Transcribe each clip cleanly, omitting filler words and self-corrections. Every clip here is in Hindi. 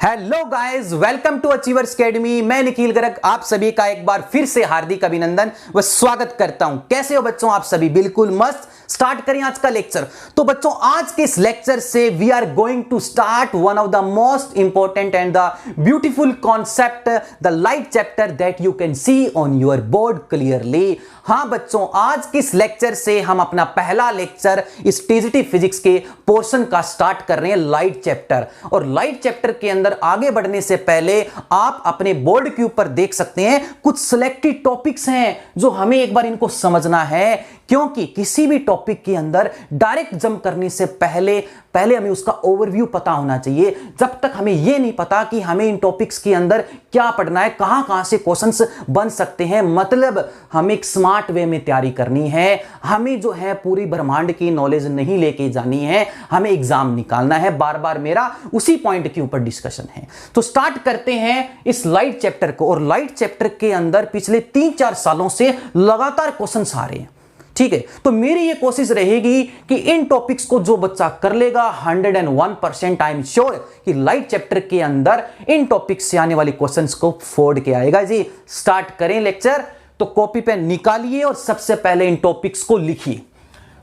Hello guys, welcome to achievers academy. मैं निखिल गर्ग आप सभी का एक बार फिर से हार्दिक अभिनंदन व स्वागत करता हूं। कैसे हो बच्चों आप सभी? बिल्कुल मस्त। स्टार्ट करें आज का लेक्चर। तो बच्चों आज के इस लेक्चर से we are going to start one of the most important and the beautiful concept, the light chapter that you can see on your board clearly. हां बच्चों, आज के इस लेक्चर से हम अपना पहला लेक्चर इस टीजीटी फिजिक्स के पोर्शन का स्टार्ट कर रहे हैं, लाइट चैप्टर। और लाइट चैप्टर के अंदर आगे बढ़ने से पहले आप अपने बोर्ड के ऊपर देख सकते हैं कुछ सिलेक्टेड टॉपिक्स हैं जो हमें एक बार इनको समझना है, क्योंकि किसी भी टॉपिक के अंदर डायरेक्ट जंप करने से पहले हमें उसका ओवरव्यू पता होना चाहिए। जब तक हमें यह नहीं पता कि हमें इन टॉपिक्स के अंदर क्या पढ़ना है, कहां से क्वेश्चंस बन सकते हैं, मतलब हमें एक स्मार्ट वे में तैयारी करनी है। हमें जो है पूरी ब्रह्मांड की नॉलेज नहीं लेके जानी है, हमें एग्जाम निकालना है। बार बार मेरा उसी पॉइंट के ऊपर डिस्कशन है। तो स्टार्ट करते हैं इस लाइट चैप्टर को। और लाइट चैप्टर के अंदर पिछले 3-4 सालों से लगातार क्वेश्चंस आ रहे हैं, ठीक है। तो मेरी ये कोशिश रहेगी कि इन टॉपिक्स को जो बच्चा कर लेगा 101% आई एम श्योर कि लाइट चैप्टर के अंदर इन टॉपिक्स से आने वाले क्वेश्चंस को फोड़ के आएगा। जी स्टार्ट करें लेक्चर। तो कॉपी पेन निकालिए और सबसे पहले इन टॉपिक्स को लिखिए।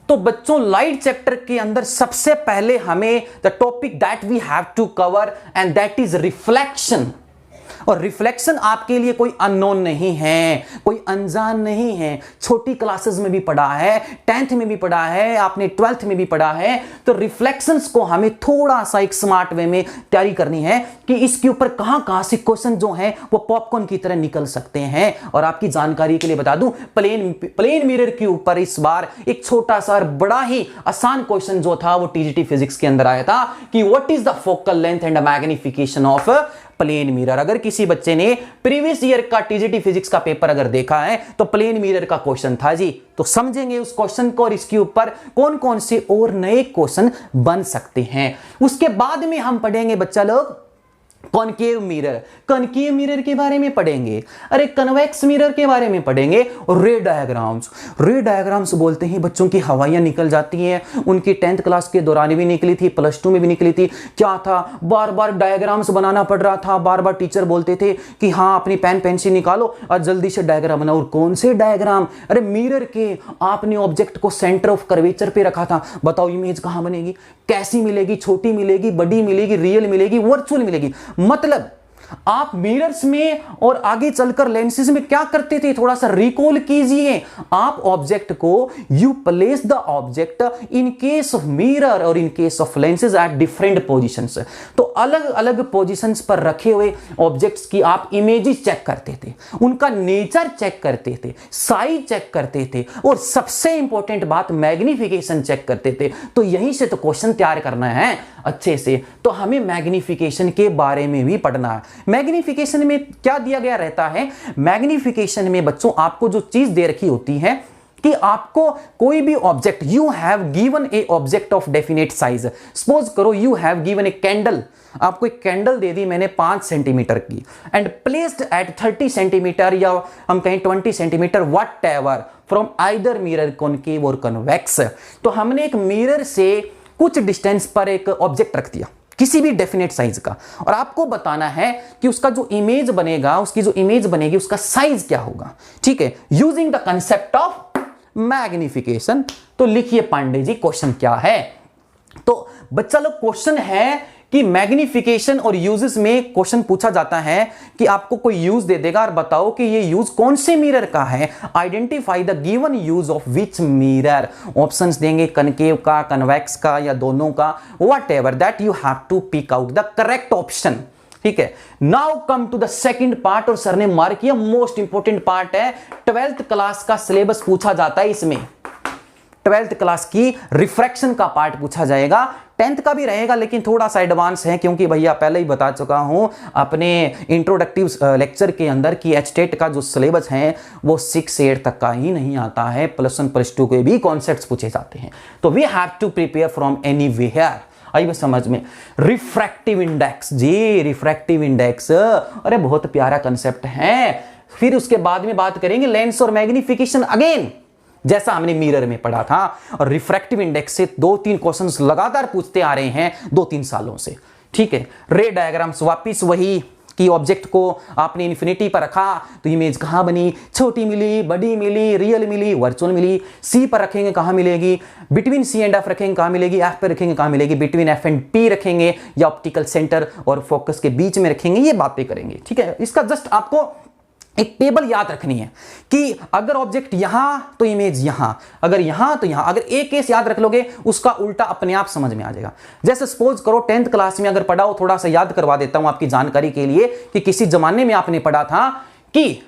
तो बच्चों लाइट चैप्टर के अंदर सबसे पहले हमें the topic that we have to cover and that is reflection. और रिफ्लेक्शन आपके लिए कोई अननोन नहीं है, कोई अनजान नहीं है। छोटी क्लासेस में भी पढ़ा है, 10th में भी पढ़ा है, आपने 12th में भी पढ़ा है। तो रिफ्लेक्शंस को हमें थोड़ा सा एक स्मार्ट वे में तैयारी करनी है कि इसके ऊपर कहां से क्वेश्चन जो है वो पॉपकॉर्न की तरह निकल सकते हैं। और आपकी जानकारी के लिए बता दूं, प्लेन मिरर के ऊपर इस बार एक छोटा सा बड़ा ही आसान क्वेश्चन जो था वो टीजीटी फिजिक्स के अंदर आया था कि what is the focal length and magnification of plane mirror. अगर किसी बच्चे ने प्रीवियस ईयर का टीजीटी फिजिक्स का पेपर अगर देखा है तो प्लेन मिरर का क्वेश्चन था जी। तो समझेंगे उस क्वेश्चन को और इसके ऊपर कौन कौन से और नए क्वेश्चन बन सकते हैं। उसके बाद में हम पढ़ेंगे बच्चा लोग कॉनकेव मिरर। कॉनकेव मिरर के बारे में पढ़ेंगे, अरे कन्वेक्स मिरर के बारे में पढ़ेंगे। और रे डायग्राम्स, रे डायग्राम्स बोलते ही बच्चों की हवाइयां निकल जाती हैं। उनकी 10th क्लास के दौरान भी निकली थी, +2 में भी निकली थी। क्या था, बार बार डायग्राम्स बनाना पड़ रहा था। बार बार टीचर बोलते थे कि हाँ अपनी पेन पेंसिल निकालो और जल्दी से डायग्राम बनाओ। और कौन से डायग्राम? अरे मिरर के। आपने ऑब्जेक्ट को सेंटर ऑफ कर्वेचर पे रखा था, बताओ इमेज कहां बनेगी, कैसी मिलेगी, छोटी मिलेगी, बड़ी मिलेगी, रियल मिलेगी, वर्चुअल मिलेगी। मतलब आप मिरर्स में और आगे चलकर लेंसेज में क्या करते थे, थोड़ा सा रिकॉल कीजिए। आप ऑब्जेक्ट को you place the object in case of mirror और in case of lenses at different positions. तो अलग अलग पोजीशंस पर रखे हुए ऑब्जेक्ट्स की आप इमेजेस चेक करते थे, उनका नेचर चेक करते थे, साइज चेक करते थे और सबसे इंपॉर्टेंट बात मैग्निफिकेशन चेक करते थे। तो यहीं से तो क्वेश्चन तैयार करना है अच्छे से। तो हमें मैग्निफिकेशन के बारे में भी पढ़ना है। मैग्निफिकेशन में क्या दिया गया रहता है? मैग्निफिकेशन में बच्चों आपको जो चीज दे रखी होती है कि आपको कोई भी object, you have given a object of definite size. Suppose करो you have given a candle, आपको एक कैंडल दे दी मैंने 5 सेंटीमीटर की एंड प्लेस्ड एट 30 सेंटीमीटर या हम कहें 20 centimetre what ever from either mirror concave और कन्वेक्स। तो हमने एक मिरर से कुछ डिस्टेंस पर एक ऑब्जेक्ट रख दिया किसी भी डेफिनेट साइज का, और आपको बताना है कि उसका जो इमेज बनेगा, उसकी जो इमेज बनेगी उसका साइज क्या होगा, ठीक है, using the concept of magnification. तो लिखिए पांडे जी क्वेश्चन क्या है। तो बच्चा लोग क्वेश्चन है कि मैग्निफिकेशन और यूजेस में क्वेश्चन पूछा जाता है कि आपको कोई यूज दे देगा और बताओ कि ये यूज कौन से मिरर का है। Identify the given use of which mirror. Options देंगे कनकेव का, कन्वेक्स का या दोनों का, whatever that you have to pick out the correct option, ठीक है। Now come to the second part, और सर ने मार्क किया मोस्ट इंपॉर्टेंट पार्ट है। 12th क्लास का सिलेबस पूछा जाता है इसमें। 12th क्लास की रिफ्रैक्शन का पार्ट पूछा जाएगा। 10th का भी रहेगा लेकिन थोड़ा सा एडवांस है, क्योंकि भैया पहले ही बता चुका हूं अपने इंट्रोडक्टिव लेक्चर के अंदर कि एचटेट का जो सिलेबस है वो 6-8 तक का ही नहीं आता है, +1 +2 के भी कॉन्सेप्ट्स पूछे जाते हैं। तो we have to prepare from anywhere. आइए समझ में। रिफ्रैक्टिव इंडेक्स जी, रिफ्रैक्टिव इंडेक्स, अरे बहुत प्यारा कंसेप्ट है। फिर उसके बाद में बात करेंगे लेंस और मैग्निफिकेशन अगेन, जैसा हमने मिरर में पढ़ा था। और रिफ्रैक्टिव इंडेक्स से 2-3 क्वेश्चंस लगातार पूछते आ रहे हैं 2-3 सालों से, ठीक है। रे डायग्राम्स वापिस वही कि ऑब्जेक्ट को आपने इन्फिनिटी पर रखा तो इमेज कहां बनी, छोटी मिली, बड़ी मिली, रियल मिली, वर्चुअल मिली। सी पर रखेंगे कहां मिलेगी, बिटवीन सी एंड एफ रखेंगे कहां मिलेगी, एफ पर रखेंगे कहां मिलेगी, बिटवीन एफ एंड पी रखेंगे या ऑप्टिकल सेंटर और फोकस के बीच में रखेंगे, ये बातें करेंगे। ठीक है, इसका जस्ट आपको एक टेबल याद रखनी है कि अगर ऑब्जेक्ट यहां तो इमेज यहां, अगर यहां तो यहां। अगर एक केस याद रख लोगे उसका उल्टा अपने आप समझ में आ जाएगा। जैसे सपोज करो 10th क्लास में अगर पढ़ा हो, थोड़ा सा याद करवा देता हूं आपकी जानकारी के लिए कि किसी जमाने में आपने पढ़ा था कि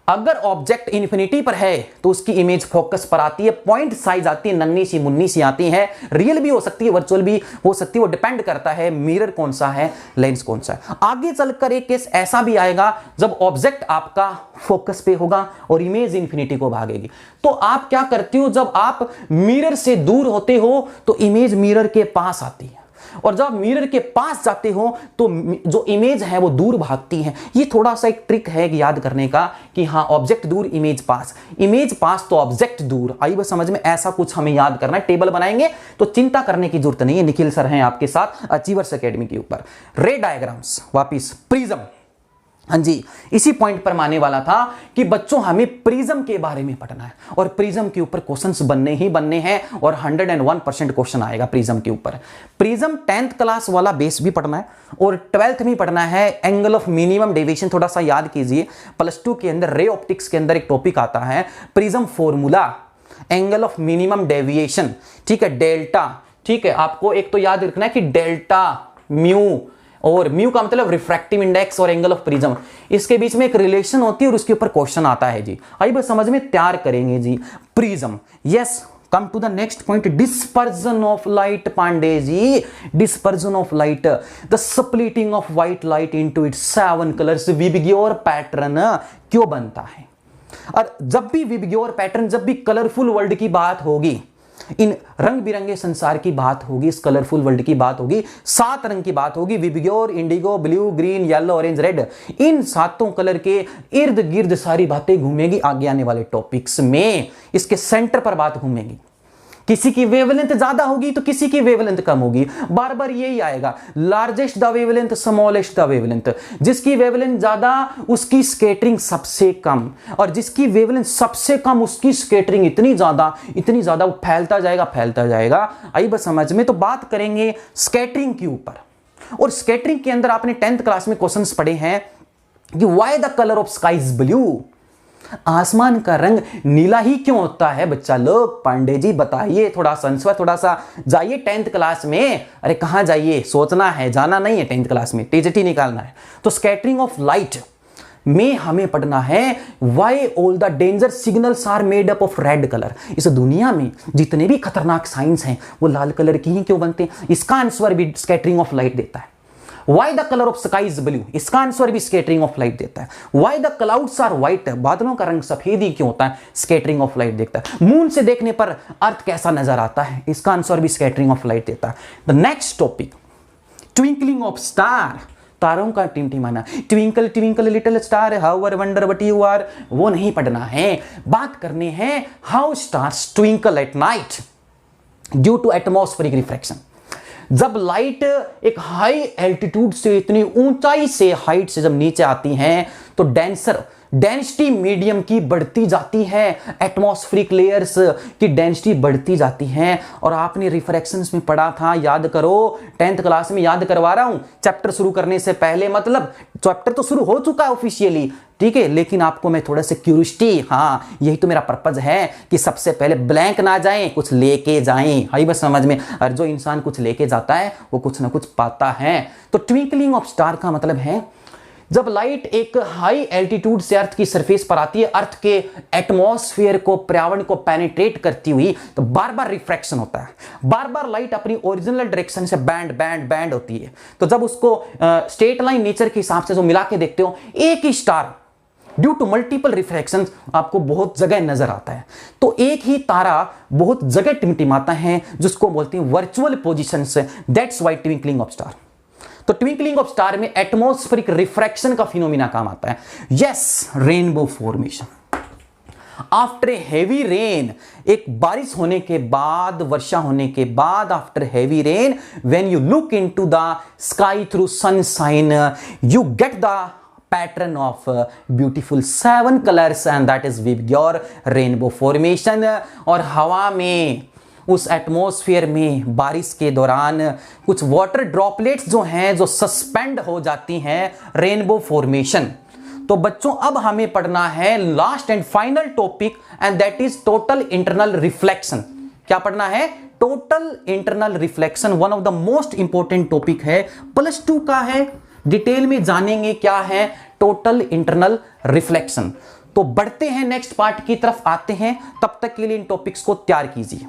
अगर ऑब्जेक्ट इन्फिनिटी पर है तो उसकी इमेज फोकस पर आती है, पॉइंट साइज आती है, नन्ही सी मुन्नी सी आती है, रियल भी हो सकती है, वर्चुअल भी हो सकती है, वो डिपेंड करता है मिरर कौन सा है, लेंस कौन सा है। आगे चलकर एक केस ऐसा भी आएगा जब ऑब्जेक्ट आपका फोकस पे होगा और इमेज इन्फिनिटी को भागेगी। तो आप क्या करते हो, जब आप मिरर से दूर होते हो तो इमेज मिरर के पास आती है, और जब मिरर के पास जाते हो तो जो इमेज है वो दूर भागती है। ये थोड़ा सा एक ट्रिक है याद करने का कि हाँ, ऑब्जेक्ट दूर इमेज पास, इमेज पास तो ऑब्जेक्ट दूर। आई बस समझ में, ऐसा कुछ हमें याद करना है। टेबल बनाएंगे तो चिंता करने की जरूरत नहीं है, निखिल सर हैं आपके साथ अचीवर्स एकेडमी के ऊपर। रे डायग्राम्स वापिस प्रिज्म, हाँ जी, इसी पॉइंट पर मानने वाला था कि बच्चों हमें प्रिज्म के बारे में पढ़ना है और प्रिज्म के ऊपर क्वेश्चंस बनने ही बनने हैं और 101% क्वेश्चन आएगा प्रिज्म के ऊपर। प्रिज्म 10th क्लास वाला बेस भी पढ़ना है और 12th में पढ़ना है। एंगल ऑफ मिनिमम डेविएशन थोड़ा सा याद कीजिए, +2 के अंदर रे ऑप्टिक्स के अंदर एक टॉपिक आता है prism formula, angle of minimum deviation, ठीक है, डेल्टा। ठीक है, आपको एक तो याद रखना है कि डेल्टा म्यू, और म्यू का मतलब रिफ्रैक्टिव इंडेक्स और एंगल ऑफ प्रिज्म, इसके बीच में एक रिलेशन होती है और उसके ऊपर क्वेश्चन आता है जी। आइए बस समझ में तैयार करेंगे जी prism. Yes, come to the next point, dispersion of light Pandey ji. Dispersion of light, the splitting of white light into its 7 colours, VIBGYOR pattern क्यों बनता है। और जब भी विबग्योर पैटर्न, जब भी कलरफुल वर्ल्ड की बात होगी, इन रंग बिरंगे संसार की बात होगी, इस कलरफुल वर्ल्ड की बात होगी, 7 रंग की बात होगी, VIBGYOR, indigo, blue, green, yellow, orange, red, इन 7 कलर के इर्द गिर्द सारी बातें घूमेगी आगे आने वाले टॉपिक्स में। इसके सेंटर पर बात घूमेगी। किसी की वेवलेंथ ज्यादा होगी तो किसी की वेवलेंथ कम होगी, बार बार यही आएगा, largest the wavelength, smallest the wavelength. जिसकी वेवलेंथ ज्यादा उसकी स्कैटरिंग सबसे कम, और जिसकी वेवलेंथ सबसे कम उसकी स्कैटरिंग इतनी ज्यादा वो फैलता जाएगा। आई बस समझ में। तो बात करेंगे स्कैटरिंग के ऊपर, और स्कैटरिंग के अंदर आपने 10th क्लास में क्वेश्चंस पढ़े हैं कि why the colour of sky is blue, आसमान का रंग नीला ही क्यों होता है बच्चा लोग। पांडे जी बताइए, थोड़ा संस्वर, थोड़ा सा जाइए 10th क्लास में। अरे कहां जाइए, सोचना है, जाना नहीं है 10th क्लास में, टीजीटी निकालना है। तो स्कैटरिंग ऑफ लाइट में हमें पढ़ना है why all the danger signals are made up of red colour. इस दुनिया में जितने भी खतरनाक साइंस हैं वो लाल कलर की ही क्यों बनते हैं। इसका आंसर भी स्कैटरिंग ऑफ लाइट देता है। Why the color of sky is blue, इसका आंसर भी स्कैटरिंग ऑफ लाइट देता है। Why the clouds are white, बादलों का रंग सफेद ही क्यों होता है, स्कैटरिंग ऑफ लाइट देखता है। मून से देखने पर अर्थ कैसा नजर आता है, इसका आंसर भी स्कैटरिंग ऑफ लाइट देता है। The next topic, twinkling of star, तारों का टिमटिमाना, twinkle twinkle little star how I wonder what you are, वो नहीं पढ़ना है। बात करने हैं how stars twinkle at night due to atmospheric refraction. जब लाइट एक हाई एल्टीट्यूड से, इतनी ऊंचाई से, हाइट से जब नीचे आती हैं तो डेंसिटी मीडियम की बढ़ती जाती है, एटमॉस्फेरिक लेयर्स की डेंसिटी बढ़ती जाती है। और आपने रिफ्रैक्शंस में पढ़ा था, याद करो, 10th क्लास में याद करवा रहा हूं चैप्टर शुरू करने से पहले। मतलब चैप्टर तो शुरू हो चुका है ऑफिशियली, ठीक है, लेकिन आपको मैं थोड़ा सा क्यूरियोसिटी, हाँ यही तो मेरा पर्पज है कि सबसे पहले ब्लैंक ना जाएं, कुछ लेके जाएं। आई बस समझ में। और जो इंसान कुछ लेके जाता है वो कुछ ना कुछ पाता है। तो ट्विंकलिंग ऑफ स्टार का मतलब है जब लाइट एक हाई एल्टीट्यूड से अर्थ की सरफेस पर आती है, अर्थ के एटमॉस्फेयर को, पर्यावरण को पेनिट्रेट करती हुई, तो बार बार रिफ्रैक्शन होता है, बार बार लाइट अपनी ओरिजिनल डायरेक्शन से बैंड होती है। तो जब उसको स्ट्रेट लाइन नेचर के हिसाब से जो मिला के देखते हो, एक ही स्टार ड्यू टू मल्टीपल रिफ्रैक्शंस आपको बहुत जगह नजर आता है। तो एक ही तारा बहुत जगह टिमटिमाता है, जिसको बोलते हैं virtual positions. That's why twinkling of star. तो ट्विंकलिंग ऑफ स्टार में एटमॉस्फेरिक रिफ्रैक्शन का फिनोमिना काम आता है। Yes, rainbow formation. After heavy rain, एक बारिश होने के बाद, वर्षा होने के बाद, after heavy rain, when you look into the sky through sunshine, you get the pattern of beautiful 7 colours and that is with your rainbow formation. और हवा में, उस एटमॉस्फेयर में बारिश के दौरान कुछ वाटर ड्रॉपलेट्स जो हैं, जो सस्पेंड हो जाती हैं, रेनबो फॉर्मेशन। तो बच्चों अब हमें पढ़ना है last and final topic and that is total internal reflection. क्या पढ़ना है? Total internal reflection, one of the most important topic है, +2 का है। डिटेल में जानेंगे क्या है टोटल इंटरनल रिफ्लेक्शन। तो बढ़ते हैं नेक्स्ट पार्ट की तरफ आते हैं, तब तक के लिए इन टॉपिक्स को तैयार कीजिए।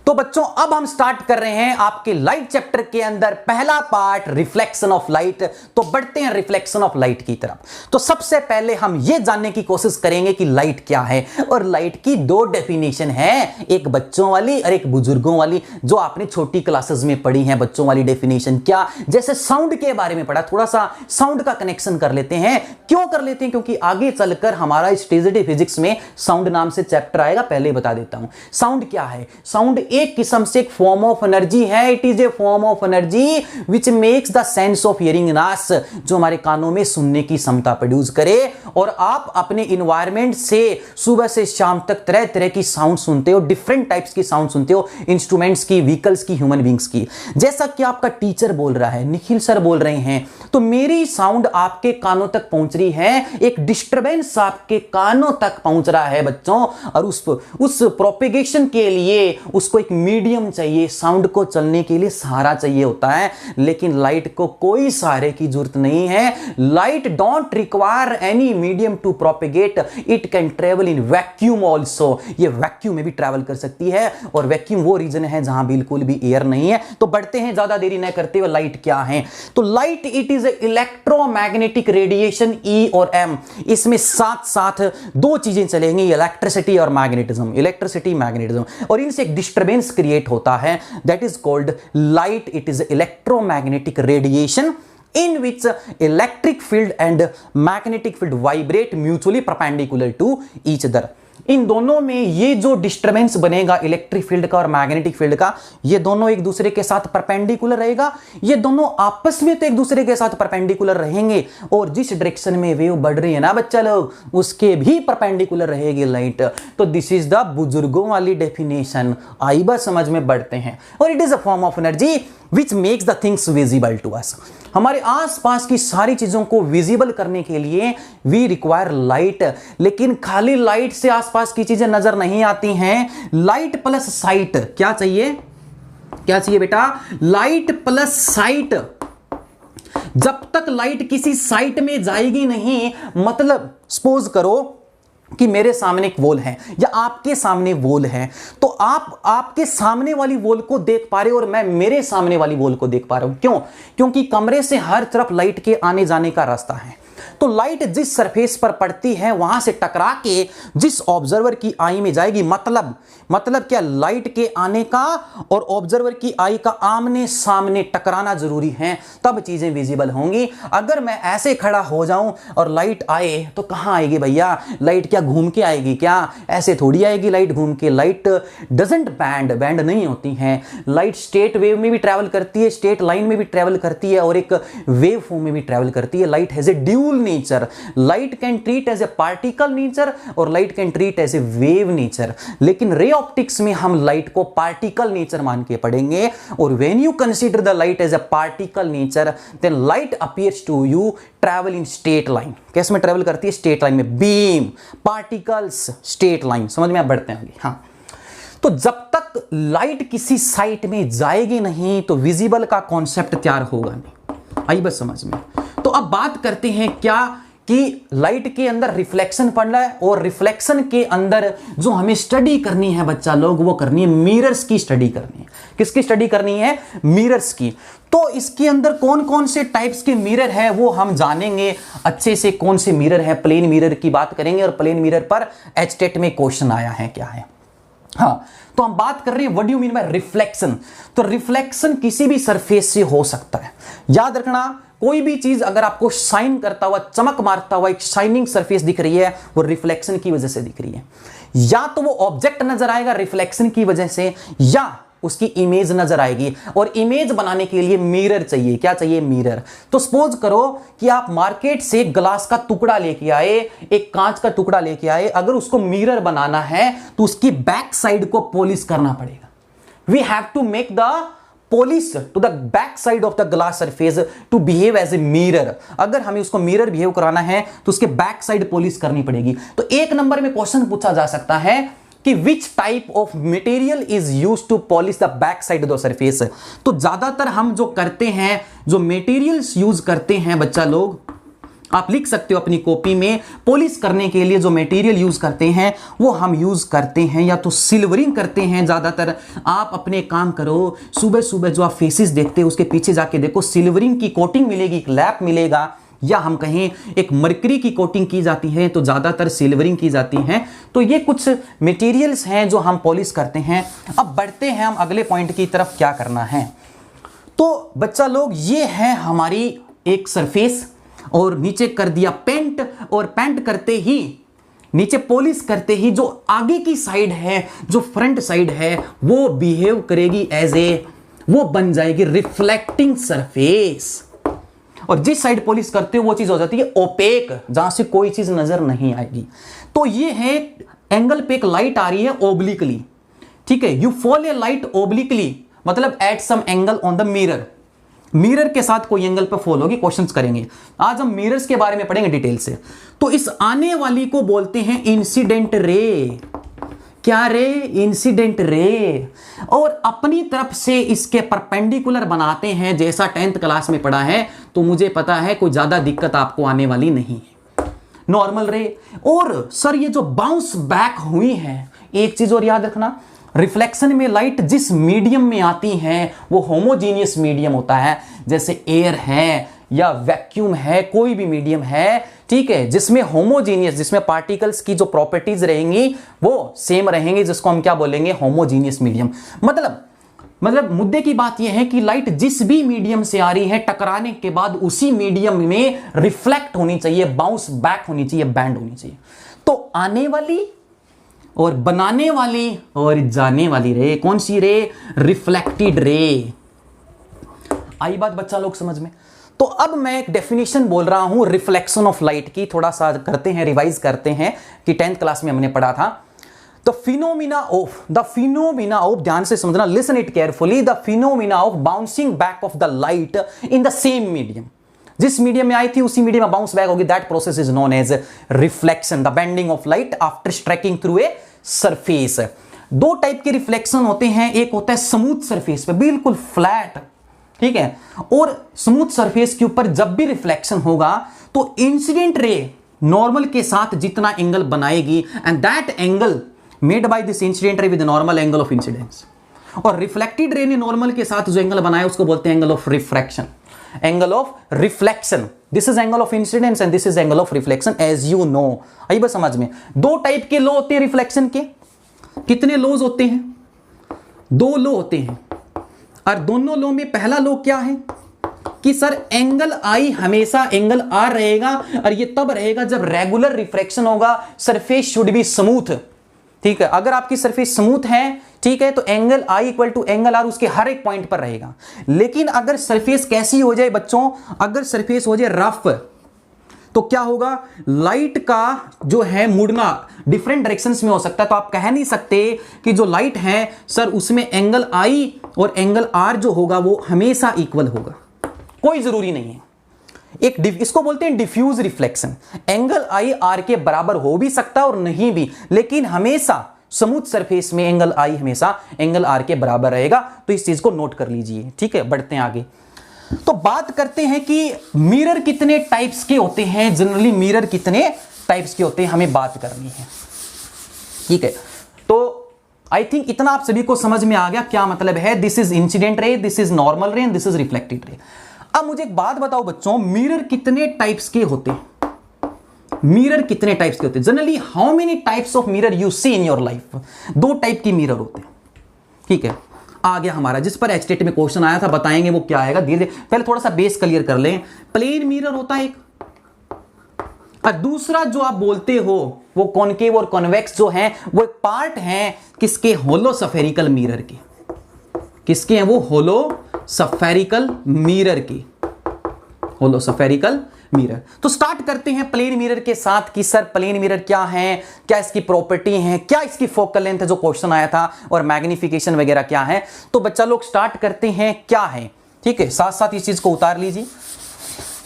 तो बच्चों अब हम स्टार्ट कर रहे हैं आपके लाइट चैप्टर के अंदर पहला पार्ट, रिफ्लेक्शन ऑफ लाइट। तो बढ़ते हैं रिफ्लेक्शन ऑफ लाइट की तरफ। तो सबसे पहले हम यह जानने की कोशिश करेंगे कि लाइट क्या है, और लाइट की 2 डेफिनेशन है, एक बच्चों वाली और एक बुजुर्गों वाली, जो आपने छोटी क्लासेस में पढ़ी है। बच्चों वाली डेफिनेशन क्या, जैसे साउंड के बारे में पढ़ा, थोड़ा सा साउंड का कनेक्शन कर लेते हैं। क्यों कर लेते हैं? क्योंकि आगे चलकर हमारा स्टेजिडी फिजिक्स में साउंड नाम से चैप्टर आएगा। पहले बता देता हूं साउंड क्या है। साउंड एक किस्म से एक फॉर्म ऑफ एनर्जी है। It is a form of energy which makes the sense of hearing in us, जो हमारे कानों में सुनने की क्षमता प्रोड्यूस करे। और आप अपने इन्वायरमेंट से सुबह से शाम तक तरह तरह की साउंड सुनते हो, डिफरेंट टाइप्स की साउंड सुनते हो, इंस्ट्रूमेंट्स की, व्हीकल्स की, ह्यूमन बींग्स की। जैसा कि आपका टीचर बोल रहा है, निखिल सर बोल रहे हैं, तो मेरी साउंड आपके कानों तक पहुंच रही है, एक डिस्टरबेंस आपके कानों तक पहुंच रहा है बच्चों। और उस प्रोपेगेशन के लिए उसको एक मीडियम चाहिए, साउंड को चलने के लिए सहारा चाहिए होता है। लेकिन लाइट को कोई सहारे की जरूरत नहीं है। Light don't require any medium to propagate, it can travel in vacuum also. ये वैक्यूम में भी ट्रेवल कर सकती है, और वैक्यूम वो रीजन है जहां बिल्कुल भी एयर नहीं है। तो बढ़ते हैं ज्यादा देरी न करते हुए, लाइट क्या है। तो light it is electromagnetic radiation, E और एम। इसमें साथ साथ 2 चीजें चलेंगी, इलेक्ट्रिसिटी और मैग्नेटिज्म, इलेक्ट्रिसिटी मैग्नेटिज्म। और इनसे एक डिस्टरबेंस क्रिएट होता है, that is called light. It is electromagnetic radiation in which electric field and magnetic field vibrate mutually perpendicular to each other। इन दोनों में ये जो डिस्टरबेंस बनेगा इलेक्ट्रिक फील्ड का और मैग्नेटिक फील्ड का, ये दोनों एक दूसरे के साथ परपेंडिकुलर रहेगा। ये दोनों आपस में तो एक दूसरे के साथ परपेंडिकुलर रहेंगे, और जिस डायरेक्शन में वेव बढ़ रही है ना बच्चा लोग, उसके भी परपेंडिकुलर रहेगी लाइट। तो दिस इज द बुजुर्गों वाली डेफिनेशन। आई बस समझ में बढ़ते हैं। और it is a form of energy which makes the things visible to us. हमारे आसपास की सारी चीजों को विजिबल करने के लिए वी रिक्वायर लाइट। लेकिन खाली लाइट से आसपास की चीजें नजर नहीं आती हैं। लाइट प्लस साइट क्या चाहिए? क्या चाहिए बेटा? Light plus site. जब तक लाइट किसी साइट में जाएगी नहीं, मतलब सपोज करो कि मेरे सामने एक वॉल है या आपके सामने वॉल है, तो आप आपके सामने वाली वॉल को देख पा रहे हो और मैं मेरे सामने वाली वॉल को देख पा रहा हूं। क्यों? क्योंकि कमरे से हर तरफ लाइट के आने जाने का रास्ता है। तो लाइट जिस सरफेस पर पड़ती है वहां से टकरा के जिस ऑब्जर्वर की आई में जाएगी, मतलब क्या, लाइट के आने का और ऑब्जर्वर की आई का आमने सामने टकराना जरूरी है, तब चीजें विजिबल होंगी। अगर मैं ऐसे खड़ा हो जाऊं और लाइट आए तो कहां आएगी भैया? लाइट क्या घूम के आएगी क्या? ऐसे थोड़ी आएगी लाइट घूम के। लाइट डजंट बैंड नहीं होती है। लाइट स्ट्रेट वेव में भी ट्रेवल करती है, स्ट्रेट लाइन में भी ट्रेवल करती है, और एक वेव फॉर्म में भी ट्रेवल करती है। Light has a dual nature. Light can treat as a particle nature और light can treat as a wave nature. लेकिन रे ऑप्टिक्स में हम लाइट को पार्टिकल नेचर मान के पढ़ेंगे। और when you consider the light as a particle nature, then light appears to you travel in straight line. कैसे में ट्रैवल करती है? स्ट्रेट लाइन में। Beam, particles, straight line. समझ में आप बढ़ते हैं आगे। हाँ, तो जब तक लाइट किसी साइट में जाएगी नहीं तो विजिबल का कॉन्सेप्ट तैयार होगा नहीं। आई बस समझ में। तो अब बात करते हैं क्या कि लाइट के अंदर रिफ्लेक्शन पढ़ना है, और रिफ्लेक्शन के अंदर जो हमें स्टडी करनी है बच्चा लोग, वो करनी है मिरर्स की स्टडी करनी है। किसकी स्टडी करनी है? मिरर्स की। तो इसके अंदर कौन कौन से टाइप्स के मिरर है वो हम जानेंगे अच्छे से। कौन से मिरर है? प्लेन मिरर की बात करेंगे, और प्लेन मिरर पर एचटेट में क्वेश्चन आया है क्या है। हाँ, तो हम बात कर रहे हैं what do you mean by reflection. तो रिफ्लेक्शन किसी भी सरफेस से हो सकता है। याद रखना, कोई भी चीज अगर आपको शाइन करता हुआ, चमक मारता हुआ एक शाइनिंग सरफेस दिख रही है, वो रिफ्लेक्शन की वजह से दिख रही है। या तो वो ऑब्जेक्ट नजर आएगा रिफ्लेक्शन की वजह से, या उसकी इमेज नजर आएगी। और इमेज बनाने के लिए मिरर चाहिए। क्या चाहिए? मिरर। तो सपोज करो कि आप मार्केट से ग्लास का टुकड़ा लेके आए, एक कांच का टुकड़ा लेके आए, अगर उसको मिरर बनाना है तो उसकी बैक साइड को पॉलिश करना पड़ेगा। We have to make the polish to the back side of the glass surface to behave as a mirror। अगर हमें उसको मिरर बिहेव कराना है तो उसके बैक साइड पॉलिश करनी पड़ेगी। तो एक नंबर में क्वेश्चन पूछा जा सकता है कि which type of material is use to polish the back side of the surface. तो ज्यादातर हम जो करते हैं, जो मटेरियल्स यूज करते हैं बच्चा लोग, आप लिख सकते हो अपनी कॉपी में, पॉलिश करने के लिए जो मटेरियल यूज करते हैं वो हम यूज करते हैं या तो सिल्वरिंग करते हैं ज्यादातर। आप अपने काम करो, सुबह सुबह जो आप फेसेस देखते हो उसके पीछे जाके देखो, सिल्वरिंग की कोटिंग मिलेगी, एक लैप मिलेगा, या हम कहें एक मरकरी की कोटिंग की जाती है, तो ज्यादातर सिल्वरिंग की जाती है। तो ये कुछ मटेरियल्स हैं जो हम पॉलिश करते हैं। अब बढ़ते हैं हम अगले पॉइंट की तरफ, क्या करना है। तो बच्चा लोग ये है हमारी एक सरफेस, और नीचे कर दिया पेंट, और पेंट करते ही, नीचे पॉलिश करते ही जो आगे की साइड है, जो फ्रंट साइड है, वो बिहेव करेगी एज ए, वो बन जाएगी रिफ्लेक्टिंग सरफेस। और जिस साइड पॉलिश करते हो वो चीज हो जाती है ओपेक, जहां से कोई चीज नजर नहीं आएगी। तो ये है एंगल पे एक लाइट आ रही है ओब्लिकली, ठीक है। You fall a light obliquely, मतलब at some angle on the mirror. Mirror के साथ कोई एंगल पर फॉल होगी, क्वेश्चंस करेंगे आज हम मिरर्स के बारे में पढ़ेंगे डिटेल से। तो इस आने वाली को बोलते हैं इंसिडेंट रे। क्या रे? Incident ray. और अपनी तरफ से इसके परपेंडिकुलर बनाते हैं, जैसा 10th क्लास में पढ़ा है, तो मुझे पता है कोई ज्यादा दिक्कत आपको आने वाली नहीं है। नॉर्मल रे। और सर ये जो बाउंस बैक हुई है, एक चीज और याद रखना, रिफ्लेक्शन में लाइट जिस मीडियम में आती है वो होमोजीनियस मीडियम होता है, जैसे एयर है या वैक्यूम है, कोई भी मीडियम है, ठीक है, जिसमें होमोजीनियस, जिसमें पार्टिकल्स की जो प्रॉपर्टीज रहेंगी वो सेम रहेंगी, जिसको हम क्या बोलेंगे? Homogeneous medium. मतलब मुद्दे की बात यह है कि लाइट जिस भी मीडियम से आ रही है, टकराने के बाद उसी मीडियम में रिफ्लेक्ट होनी चाहिए, बाउंस बैक होनी चाहिए, बैंड होनी चाहिए। तो आने वाली और बनाने वाली और जाने वाली रे, कौन सी रे? Reflected ray. आई बात बच्चा लोग समझ में? तो अब मैं एक डेफिनेशन बोल रहा हूं रिफ्लेक्शन ऑफ लाइट की, थोड़ा सा करते हैं, रिवाइज करते हैं कि 10th क्लास में हमने पढ़ा था। द फिनोमिना ऑफ, ध्यान से समझना, listen it carefully, the phenomena of bouncing back of the light in the same medium. जिस मीडियम में आई थी उसी मीडियम में बाउंस बैक होगी, that process is known as reflection, the bending of light after striking through a surface. दो टाइप के रिफ्लेक्शन होते हैं, एक होता है स्मूथ सरफेस पे, बिल्कुल फ्लैट, ठीक है, और स्मूथ सरफेस के ऊपर जब भी रिफ्लेक्शन होगा तो इंसिडेंट रे नॉर्मल के साथ जितना एंगल बनाएगी, and that angle made by this incident ray with normal angle of incidence. और रिफ्लेक्टेड रे ने नॉर्मल के साथ जो एंगल बनाया उसको बोलते हैं angle of refraction, angle of reflection. This is angle of incidence and this is angle of reflection, as you know. आई बस समझ में? दो टाइप के लो होते हैं रिफ्लेक्शन के। कितने लोज होते हैं? दो लो होते हैं। और दोनों लो में पहला लो क्या है कि सर एंगल आई हमेशा एंगल आर रहेगा, और ये तब रहेगा जब रेगुलर रिफ्रैक्शन होगा, सरफेस शुड बी स्मूथ, ठीक है। अगर आपकी सरफेस स्मूथ है, ठीक है, तो angle I equal to angle R उसके हर एक पॉइंट पर रहेगा। लेकिन अगर सरफेस कैसी हो जाए बच्चों, अगर सरफेस हो जाए रफ, तो क्या होगा? लाइट का जो है मुड़ना डिफरेंट डायरेक्शंस में हो सकता है। तो आप कह नहीं सकते कि जो लाइट है सर उसमें एंगल आई और एंगल आर जो होगा वो हमेशा इक्वल होगा, कोई जरूरी नहीं है। इसको बोलते हैं diffuse reflection. Angle I R के बराबर हो भी सकता है और नहीं भी, लेकिन हमेशा स्मूथ सरफेस में एंगल आई हमेशा एंगल आर के बराबर रहेगा। तो इस चीज को नोट कर लीजिए, ठीक है। बढ़ते हैं आगे। तो बात करते हैं कि मिरर कितने टाइप्स के होते हैं, जनरली मिरर कितने टाइप्स के होते हैं, हमें बात करनी है, ठीक है। तो आई थिंक इतना आप सभी को समझ में आ गया क्या मतलब है। This is incident ray, this is normal ray and this is reflected ray. अब मुझे एक बात बताओ बच्चों, मिरर कितने टाइप्स के होते हैं? मिरर कितने टाइप्स के होते हैं? Generally how many types of mirror you see in your life? दो टाइप की मिरर होते हैं, ठीक है। आ गया हमारा, जिस पर एचटेट में क्वेश्चन आया था, बताएंगे वो क्या आएगा धीरे धीरे। पहले थोड़ा सा बेस क्लियर कर लें। प्लेन मिरर होता है एक, और दूसरा जो आप बोलते हो वो कॉनकेव और कॉन्वेक्स जो है वो एक पार्ट है किसके, होलोस्फेरिकल मिरर के। किसके हैं वो, होलोस्फेरिकल मिरर की, होलोस्फेरिकल मिरर। तो स्टार्ट करते हैं प्लेन मिरर के साथ कि सर प्लेन मिरर क्या है, क्या इसकी प्रॉपर्टी है, क्या इसकी फोकल लेंथ है जो क्वेश्चन आया था, और मैग्निफिकेशन वगैरह क्या है। तो बच्चा लोग स्टार्ट करते हैं क्या है, ठीक है, साथ साथ इस चीज को उतार लीजिए।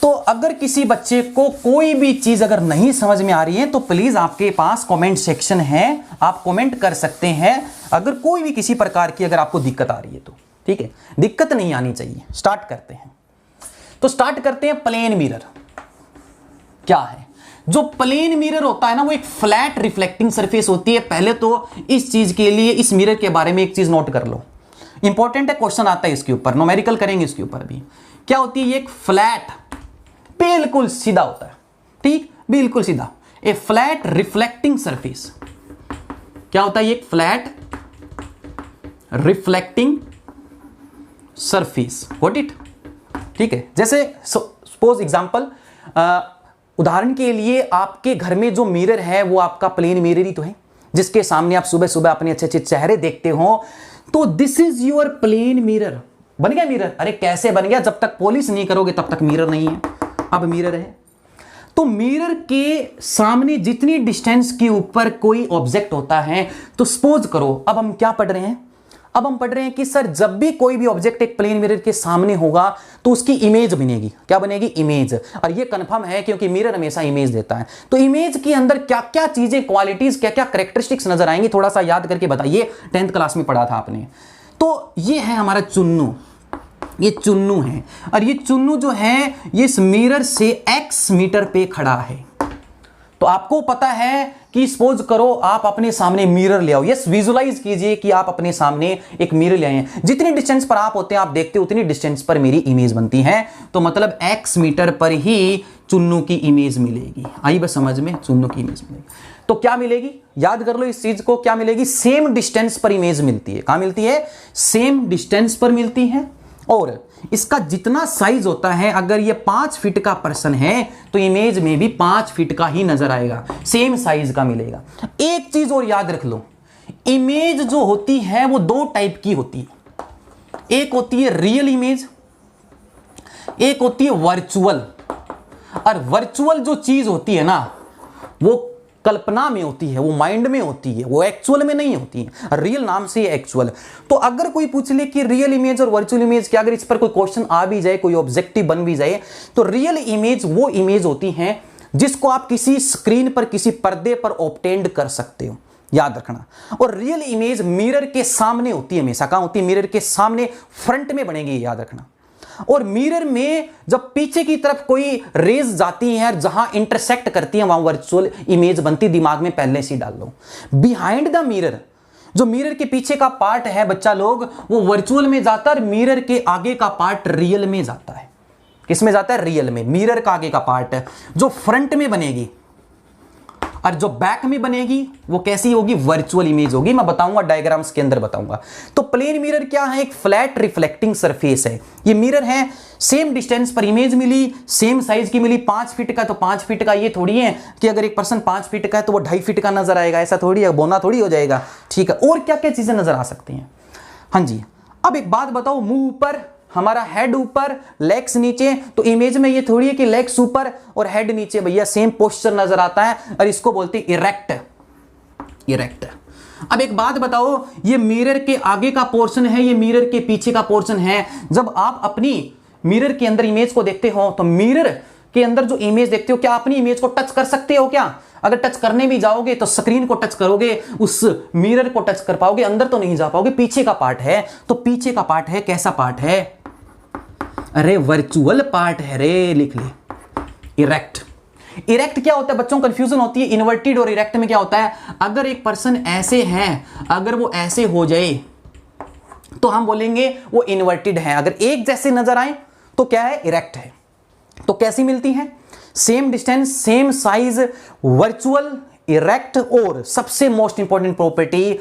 तो अगर किसी बच्चे को कोई भी चीज अगर नहीं समझ में आ रही है तो प्लीज आपके पास कमेंट सेक्शन है, आप कमेंट कर सकते हैं। अगर कोई भी किसी प्रकार की अगर आपको दिक्कत आ रही है तो ठीक है, दिक्कत नहीं आनी चाहिए। स्टार्ट करते हैं। तो स्टार्ट करते हैं प्लेन मिरर क्या है। जो प्लेन मिरर होता है ना वो एक फ्लैट रिफ्लेक्टिंग सरफेस होती है। पहले तो इस चीज के लिए, इस मिरर के बारे में एक चीज नोट कर लो, इंपॉर्टेंट है, क्वेश्चन आता है इसके ऊपर, न्यूमेरिकल करेंगे इसके ऊपर भी। क्या होती है ये, एक फ्लैट, बिल्कुल सीधा होता है, ठीक, बिल्कुल सीधा, ए फ्लैट रिफ्लेक्टिंग सरफेस। क्या होता है ये, एक flat reflecting surface, got it, ठीक है। जैसे सपोज एग्जांपल, उदाहरण के लिए आपके घर में जो मिरर है वो आपका प्लेन मिरर ही तो है, जिसके सामने आप सुबह सुबह अपने अच्छे अच्छे चेहरे देखते हो। तो this is your plane mirror. बन गया मिरर? अरे कैसे बन गया, जब तक पॉलिश नहीं करोगे तब तक मिरर नहीं है, अब मिरर है। तो मिरर के सामने जितनी डिस्टेंस के ऊपर कोई ऑब्जेक्ट होता है, तो सपोज करो, अब हम क्या पढ़ रहे हैं, अब हम पढ़ रहे हैं कि सर जब भी कोई भी ऑब्जेक्ट एक प्लेन मिरर के सामने होगा तो उसकी इमेज बनेगी। क्या बनेगी, इमेज। और ये कंफर्म है क्योंकि मिरर हमेशा इमेज देता है। तो इमेज के अंदर क्या क्या चीजें, क्वालिटीज, क्या क्या कैरेक्टरिस्टिक्स नजर आएंगी, थोड़ा सा याद करके बताइए, 10th क्लास में पढ़ा था आपने। तो ये है हमारा चुन्नू, ये चुन्नू है, और ये चुन्नू जो है ये इस मिरर से x मीटर पे खड़ा है। तो आपको पता है कि सपोज करो आप अपने सामने मिरर ले आओ, यस, विजुलाइज कीजिए कि आप अपने सामने एक मिरर ले आए हैं। जितनी डिस्टेंस पर आप होते हैं, आप देखते हो उतनी डिस्टेंस पर मेरी इमेज बनती है। तो मतलब x मीटर पर ही चुन्नू की इमेज मिलेगी। आई बस समझ में, चुन्नू की इमेज मिलेगी। तो क्या मिलेगी, याद कर लो इस चीज को, क्या मिलेगी, सेम डिस्टेंस पर इमेज मिलती है। कहां मिलती है, सेम डिस्टेंस पर मिलती है। और इसका जितना साइज होता है, अगर ये 5 फीट का पर्सन है तो इमेज में भी 5 फीट का ही नजर आएगा, सेम साइज का मिलेगा। एक चीज और याद रख लो, इमेज जो होती है वो 2 टाइप की होती है। एक होती है रियल इमेज, एक होती है वर्चुअल। और वर्चुअल जो चीज होती है ना वो कल्पना में होती है, वो माइंड में होती है, वो एक्चुअल में नहीं होती है। रियल नाम से एक्चुअल। तो अगर कोई पूछ ले कि रियल इमेज और वर्चुअल इमेज क्या, अगर इस पर कोई क्वेश्चन आ भी जाए, कोई ऑब्जेक्टिव बन भी जाए, तो रियल इमेज वो इमेज होती है जिसको आप किसी स्क्रीन पर, किसी पर्दे पर ऑब्टेंड कर सकते हो, याद रखना। और रियल इमेज मिरर के सामने होती है, हमेशा कहां होती है, मिरर के सामने, फ्रंट में बनेगी, याद रखना। और मिरर में जब पीछे की तरफ कोई रेज जाती है, जहां इंटरसेक्ट करती है, वहां वर्चुअल इमेज बनती। दिमाग में पहले से डाल लो। बिहाइंड द मिरर, जो मिरर के पीछे का पार्ट है बच्चा लोग, वो वर्चुअल में जाता है, मिरर के आगे का पार्ट रियल में जाता है। किसमें जाता है, रियल में। मिरर का आगे का पार्ट है जो फ्रंट में बनेगी, और जो बैक में बनेगी वो कैसी होगी, वर्चुअल इमेज होगी। मैं बताऊंगा, डायग्राम्स के अंदर बताऊंगा। तो प्लेन मिरर क्या है, एक फ्लैट रिफ्लेक्टिंग सरफेस है। ये मिरर है, सेम डिस्टेंस पर इमेज मिली, सेम साइज की मिली, 5 फीट का, तो 5 फीट का ये थोड़ी है कि अगर एक पर्सन 5 फीट का है तो वो 2.5 फीट का नजर आएगा, ऐसा थोड़ी है, बोना थोड़ी हो जाएगा, ठीक है। और क्या क्या चीजें नजर आ सकती हैं, हाँ जी। अब एक बात बताओ, मुंह ऊपर, हमारा हेड ऊपर, लेग्स नीचे, तो इमेज में ये थोड़ी है कि लेग्स ऊपर और हेड नीचे, भैया सेम पोस्चर नजर आता है, और इसको बोलते हैं इरेक्ट, इरेक्ट। अब एक बात बताओ, ये मिरर के आगे का पोर्शन है, ये मिरर के पीछे का पोर्शन है। जब आप अपनी मिरर के अंदर इमेज को देखते हो, तो मिरर के अंदर जो इमेज देखते हो, क्या अपनी इमेज को टच कर सकते हो क्या? अगर टच करने भी जाओगे तो स्क्रीन को टच करोगे, उस मिरर को टच कर पाओगे, अंदर तो नहीं जा पाओगे। पीछे का पार्ट है, तो पीछे का पार्ट है, कैसा पार्ट है, अरे वर्चुअल पार्ट है रे, लिख ले, इरेक्ट। इरेक्ट क्या होता है बच्चों, कंफ्यूजन होती है इन्वर्टेड और इरेक्ट में। क्या होता है, अगर एक पर्सन ऐसे है, अगर वो ऐसे हो जाए तो हम बोलेंगे वो इन्वर्टेड है। अगर एक जैसे नजर आए तो क्या है, इरेक्ट है। तो कैसी मिलती है, same distance, same size, virtual, erect. और सबसे मोस्ट इंपॉर्टेंट प्रॉपर्टी,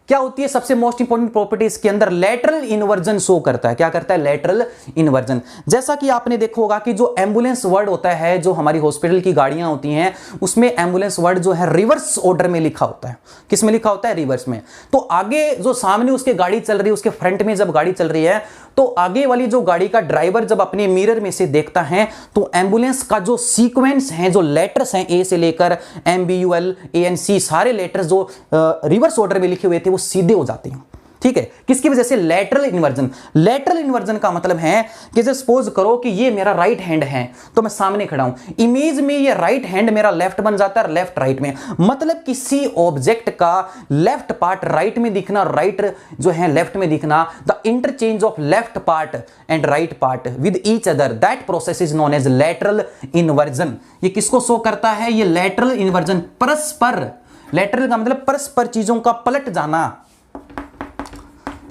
क्या होती है सबसे मोस्ट इंपॉर्टेंट प्रॉपर्टी इसके अंदर, लेटरल इन्वर्जन शो करता है। क्या करता है? Lateral inversion. जैसा कि आपने देखा होगा कि जो एम्बुलेंस वर्ड होता है, जो हमारी हॉस्पिटल की गाड़ियां होती हैं, उसमें एम्बुलेंस वर्ड जो है रिवर्स ऑर्डर में लिखा होता है। किस में लिखा होता है? रिवर्स में। तो आगे जो सामने उसके गाड़ी चल रही है, उसके फ्रंट में जब गाड़ी चल रही है, तो आगे वाली जो गाड़ी का ड्राइवर जब अपने मिरर में से देखता है तो एम्बुलेंस का जो सीक्वेंस है, जो लेटर्स हैं ए से लेकर MBUL ANC, सारे लेटर्स जो रिवर्स ऑर्डर में लिखे हुए थे वो सीधे हो जाते हैं। ठीक है, किसकी वजह से? Lateral inversion. लेटरल इन्वर्जन का मतलब है कि जैसे सपोज करो कि ये मेरा राइट हैंड है, तो मैं सामने खड़ा हूं, इमेज में ये राइट हैंड मेरा लेफ्ट बन जाता है, लेफ्ट राइट में। मतलब किसी ऑब्जेक्ट का लेफ्ट पार्ट राइट में दिखना, राइट जो है लेफ्ट में दिखना, the interchange of left part and right part with each other, that process is known as lateral inversion. ये किसको शो करता है? ये लेटरल इन्वर्जन। परस्पर, लेटरल का मतलब परस्पर चीजों का पलट जाना,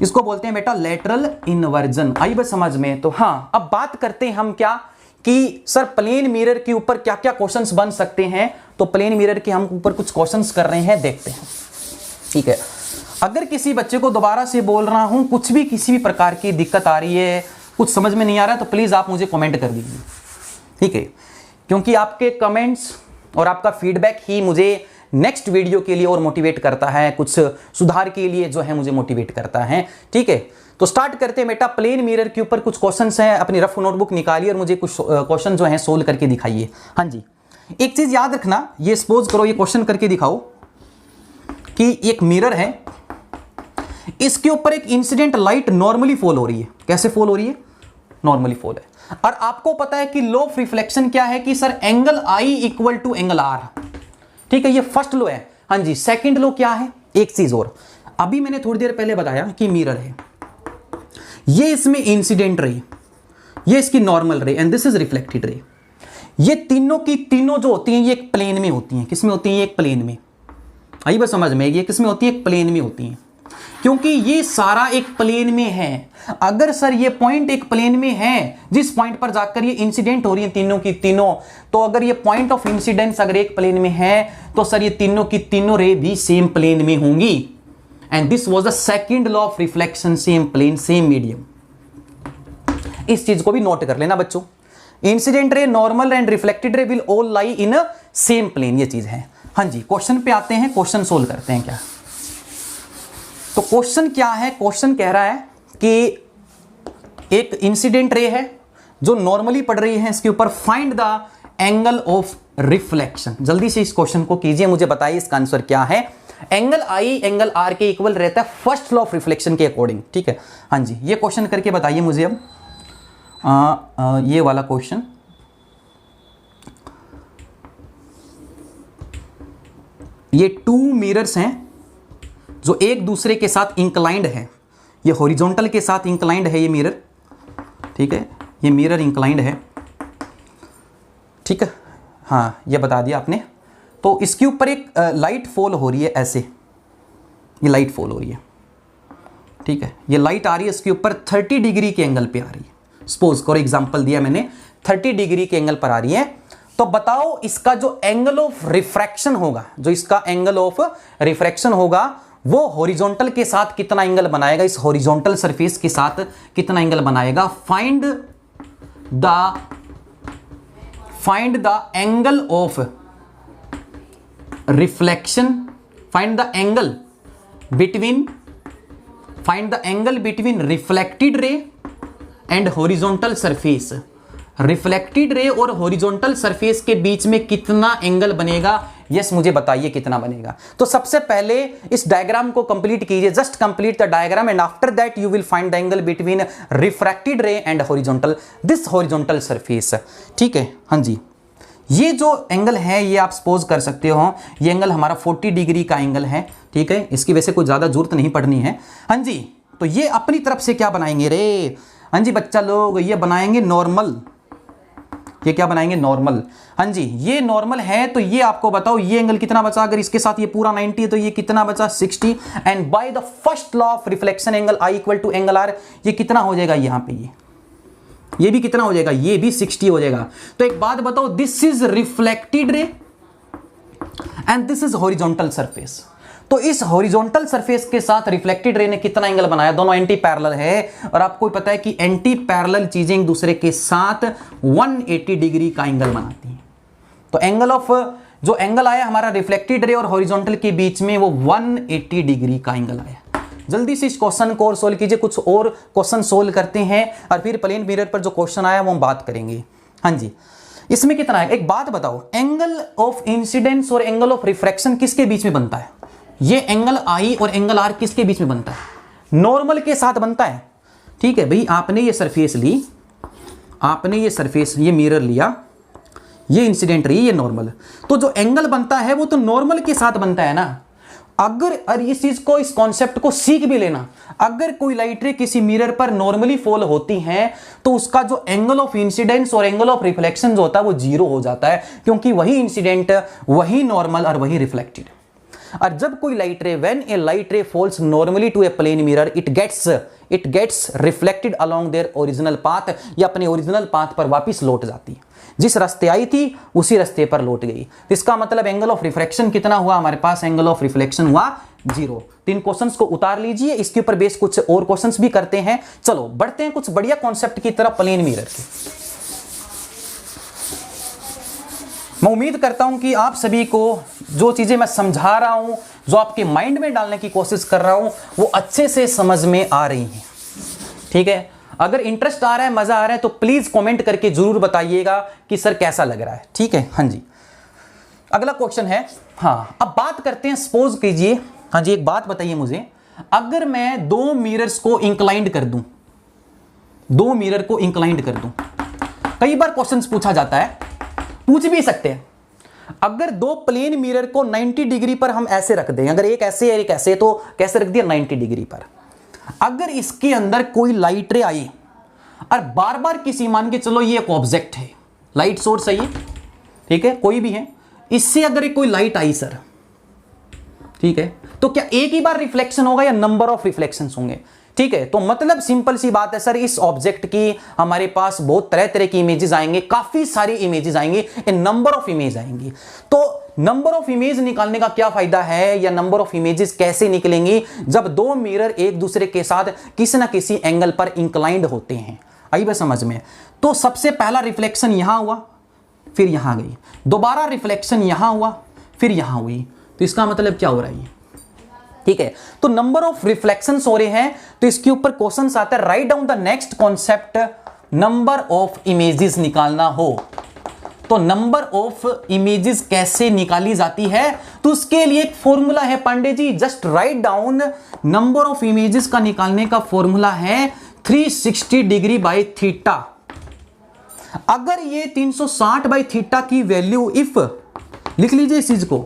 इसको बोलते हैं बेटा लेटरल इन्वर्जन। आई बस समझ में? तो हाँ, अब बात करते हैं हम क्या कि सर प्लेन मिरर के ऊपर क्या क्या क्वेश्चंस बन सकते हैं। तो प्लेन मिरर के हम ऊपर कुछ क्वेश्चंस कर रहे हैं, देखते हैं। ठीक है, अगर किसी बच्चे को दोबारा से बोल रहा हूं, कुछ भी किसी भी प्रकार की दिक्कत आ रही है, कुछ समझ में नहीं आ रहा है, तो प्लीज आप मुझे कमेंट कर दीजिए। ठीक है, क्योंकि आपके कमेंट्स और आपका फीडबैक ही मुझे नेक्स्ट वीडियो के लिए और मोटिवेट करता है, कुछ सुधार के लिए जो है मुझे मोटिवेट करता है। ठीक है, तो स्टार्ट करते हैं बेटा। प्लेन मिरर के ऊपर कुछ क्वेश्चंस हैं, अपनी रफ नोटबुक निकालिए और मुझे कुछ क्वेश्चन जो हैं सोल्व करके दिखाइए। हाँ जी, एक चीज याद रखना, ये सपोज करो, ये क्वेश्चन करके दिखाओ कि एक मिरर है, इसके ऊपर एक इंसिडेंट लाइट नॉर्मली फॉल हो रही है। कैसे फॉल हो रही है? नॉर्मली फॉल है। और आपको पता है कि लॉ ऑफ रिफ्लेक्शन क्या है कि sir angle I equal to angle R। ठीक है, ये फर्स्ट लो है। हाँ जी, सेकंड लो क्या है? एक चीज और, अभी मैंने थोड़ी देर पहले बताया कि मिरर है, ये इसमें इंसिडेंट रे, ये इसकी normal ray and this is reflected रे। ये तीनों की तीनों जो होती हैं ये एक प्लेन में होती हैं। किस में होती हैं? एक प्लेन में। आई बस समझ में? ये किस में होती है? एक प्लेन में होती हैं, क्योंकि ये सारा एक प्लेन में है। अगर सर ये पॉइंट एक प्लेन में है, जिस पॉइंट पर जाकर ये इंसिडेंट हो रही है तीनों की तीनों, तो अगर ये पॉइंट ऑफ इंसिडेंस अगर एक प्लेन में है, तो सर ये तीनों की तीनों रे भी सेम प्लेन में होंगी। And this was the second law of reflection, same plane same medium. इस चीज को भी नोट कर लेना बच्चों। Incident ray, normal and reflected ray will all lie in a same plane, ये चीज है। हाँ जी, क्वेश्चन पे आते हैं, क्वेश्चन सोल्व करते हैं क्या। तो क्वेश्चन क्या है? क्वेश्चन कह रहा है कि एक इंसिडेंट रे है जो नॉर्मली पड़ रही है, इसके ऊपर find the angle of reflection. जल्दी से इस क्वेश्चन को कीजिए, मुझे बताइए इसका आंसर क्या है। एंगल I एंगल R के इक्वल रहता है फर्स्ट लॉ ऑफ रिफ्लेक्शन के अकॉर्डिंग। ठीक है, हाँ जी, ये क्वेश्चन करके बताइए मुझे अब। ये वाला क्वेश्चन, ये टू मिरर्स हैं जो एक दूसरे के साथ इंक्लाइंड है। ये हॉरिजॉन्टल के साथ इंक्लाइंड है ये मिरर। ठीक है, ये मिरर इंक्लाइंड है। ठीक है, हाँ ये बता दिया आपने। तो इसके ऊपर एक लाइट फॉल हो रही है, ऐसे ये लाइट फॉल हो रही है। ठीक है, ये लाइट आ रही है इसके ऊपर 30 डिग्री के एंगल पे आ रही है। सपोज करो, एग्जांपल दिया मैंने, 30 डिग्री के एंगल पर आ रही है। तो बताओ इसका जो एंगल ऑफ रिफ्रैक्शन होगा, जो इसका एंगल ऑफ रिफ्रैक्शन होगा, वो हॉरिजॉन्टल के साथ कितना एंगल बनाएगा, इस हॉरिजॉन्टल सरफेस के साथ कितना एंगल बनाएगा। Find the angle of reflection, find the angle between reflected ray and horizontal surface. Reflected ray और हॉरिजॉन्टल सरफेस के बीच में कितना एंगल बनेगा। यस, मुझे बताइए कितना बनेगा। तो सबसे पहले इस डायग्राम को कंप्लीट कीजिए, just complete the diagram and after that you will find the angle between refracted रे and horizontal, this horizontal surface. ठीक है, हाँ जी, ये जो एंगल है ये आप सपोज कर सकते हो, ये एंगल हमारा 40 डिग्री का एंगल है। ठीक है, इसकी वजह से कोई ज्यादा जरूरत नहीं पड़नी है। हाँ जी, तो ये अपनी तरफ से क्या बनाएंगे रे? हाँ जी बच्चा लोग, ये बनाएंगे नॉर्मल। ये क्या बनाएंगे? नॉर्मल। हाँ जी, ये नॉर्मल है, तो ये आपको बताओ ये एंगल कितना बचा। अगर इसके साथ ये पूरा 90 है तो ये कितना बचा? 60। And by the first law of reflection angle I equal to angle R, ये कितना हो जाएगा यहां पे? ये भी कितना हो जाएगा? ये भी 60 हो जाएगा। तो एक बात बताओ, दिस इज रिफ्लेक्टेड रे and this is horizontal surface. तो इस हॉरिजॉन्टल सरफेस के साथ रिफ्लेक्टेड रे ने कितना एंगल बनाया, दोनों एंटी पैरेलल है और आपको पता है कि एंटी पैरेलल चीजें एक दूसरे के साथ 180 डिग्री का एंगल बनाती हैं। तो एंगल ऑफ जो एंगल आया हमारा रिफ्लेक्टेड रे और हॉरिजॉन्टल के बीच में वो 180 डिग्री का एंगल आया। जल्दी से इस क्वेश्चन को और सोल्व कीजिए, कुछ और क्वेश्चन सोल्व करते हैं और फिर प्लेन मिरर पर जो क्वेश्चन आया वो हम बात करेंगे। हाँ जी, इसमें कितना है, एक बात बताओ, एंगल ऑफ इंसिडेंस और एंगल ऑफ रिफ्रैक्शन किसके बीच में बनता है? ये एंगल आई और एंगल आर किसके बीच में बनता है? नॉर्मल के साथ बनता है। ठीक है भाई, आपने ये सरफेस ली, आपने ये सरफेस, ये मिरर लिया, ये इंसिडेंट रही, ये नॉर्मल, तो जो एंगल बनता है वो तो नॉर्मल के साथ बनता है ना। अगर इस चीज को, इस कॉन्सेप्ट को सीख भी लेना, अगर कोई लाइट रे किसी मिरर पर नॉर्मली फॉल होती है तो उसका जो एंगल ऑफ इंसिडेंस और एंगल ऑफ रिफ्लेक्शन जो होता है वो जीरो हो जाता है, क्योंकि वही इंसिडेंट, वही नॉर्मल और वही रिफ्लेक्टेड। और जब कोई light ray, when a light ray falls normally to a plane mirror, it gets reflected along their original path, या अपने ओरिजिनल पाथ पर वापस लौट जाती है, जिस रास्ते आई थी उसी रास्ते पर लौट गई। इसका मतलब एंगल ऑफ रिफ्लेक्शन कितना हुआ हमारे पास? एंगल ऑफ रिफ्लेक्शन हुआ 0। तीन क्वेश्चंस को उतार लीजिए, इसके ऊपर बेस कुछ और क्वेश्चंस भी करते हैं। चलो बढ़ते हैं कुछ बढ़िया कॉन्सेप्ट की तरफ, प्लेन मिरर की। मैं उम्मीद करता हूं कि आप सभी को जो चीजें मैं समझा रहा हूं, जो आपके माइंड में डालने की कोशिश कर रहा हूं, वो अच्छे से समझ में आ रही हैं। ठीक है, अगर इंटरेस्ट आ रहा है, मजा आ रहा है, तो प्लीज कमेंट करके जरूर बताइएगा कि सर कैसा लग रहा है। ठीक है, हाँ जी, अगला क्वेश्चन है। हाँ, अब बात करते हैं, सपोज कीजिए, हाँ जी, एक बात बताइए मुझे, अगर मैं दो मिरर्स को इंक्लाइंड कर दूं, दो मिरर को इंक्लाइंड कर दूं, कई बार क्वेश्चंस पूछा जाता है, पूछ भी सकते हैं, अगर दो प्लेन मिरर को 90 डिग्री पर हम ऐसे रख दें, अगर एक ऐसे और एक ऐसे, तो कैसे रख दिया? 90 डिग्री पर। अगर इसके अंदर कोई लाइट रे आई और बार बार किसी, मान के चलो ये एक ऑब्जेक्ट है, लाइट सोर्स है ये, ठीक है, कोई भी है, इससे अगर कोई लाइट आई सर, ठीक है, तो क्या एक ही बार रिफ्लेक्शन होगा या नंबर ऑफ रिफ्लेक्शंस होंगे? ठीक है, तो मतलब सिंपल सी बात है सर, इस ऑब्जेक्ट की हमारे पास बहुत तरह तरह की इमेजेस आएंगे, काफी सारी इमेजेस आएंगी, नंबर ऑफ इमेज आएंगी। तो नंबर ऑफ इमेज निकालने का क्या फायदा है, या नंबर ऑफ इमेजेस कैसे निकलेंगी? जब दो मिरर एक दूसरे के साथ किसी ना किसी एंगल पर इंक्लाइंड होते हैं। आई बात समझ में? तो सबसे पहला रिफ्लेक्शन यहां हुआ, फिर यहां गई, दोबारा रिफ्लेक्शन यहां हुआ, फिर यहां हुई, तो इसका मतलब क्या हो रहा है? ठीक है, तो नंबर ऑफ रिफ्लेक्शंस हो रहे हैं, तो इसके ऊपर क्वेश्चंस आता है, right down the next concept, number of images निकालना हो तो नंबर ऑफ इमेजेस कैसे निकाली जाती है? तो उसके लिए एक फॉर्मूला है Pandey ji, just write down, number of images का निकालने का फॉर्मूला है 360 डिग्री बाय थीटा। अगर ये 360 बाय थीटा की वैल्यू, इफ, लिख लीजिए इस चीज को,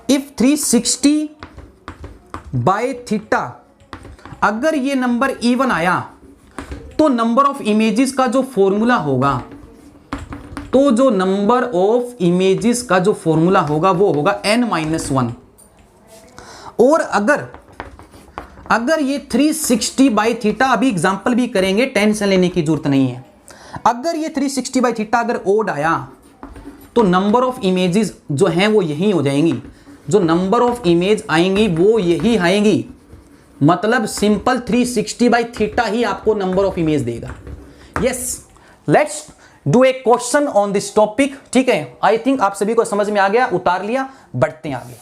इफ 360 बाय थीटा अगर ये नंबर इवन आया, तो नंबर ऑफ इमेजेस का जो फॉर्मूला होगा, तो जो नंबर ऑफ इमेजेस का जो फॉर्मूला होगा वो होगा n-1। और अगर ये 360 बाय थीटा, अभी एग्जांपल भी करेंगे, टेंशन लेने की जरूरत नहीं है, अगर ये 360 बाय थीटा अगर ओड आया तो नंबर ऑफ इमेजेस जो हैं वो यही हो जाएंगी, जो नंबर ऑफ इमेज आएंगी वो यही आएंगी, मतलब सिंपल 360 बाय थीटा ही आपको नंबर ऑफ इमेज देगा। Yes, let's do a question on this topic. ठीक है, आई थिंक आप सभी को समझ में आ गया, उतार लिया, बढ़ते हैं आगे।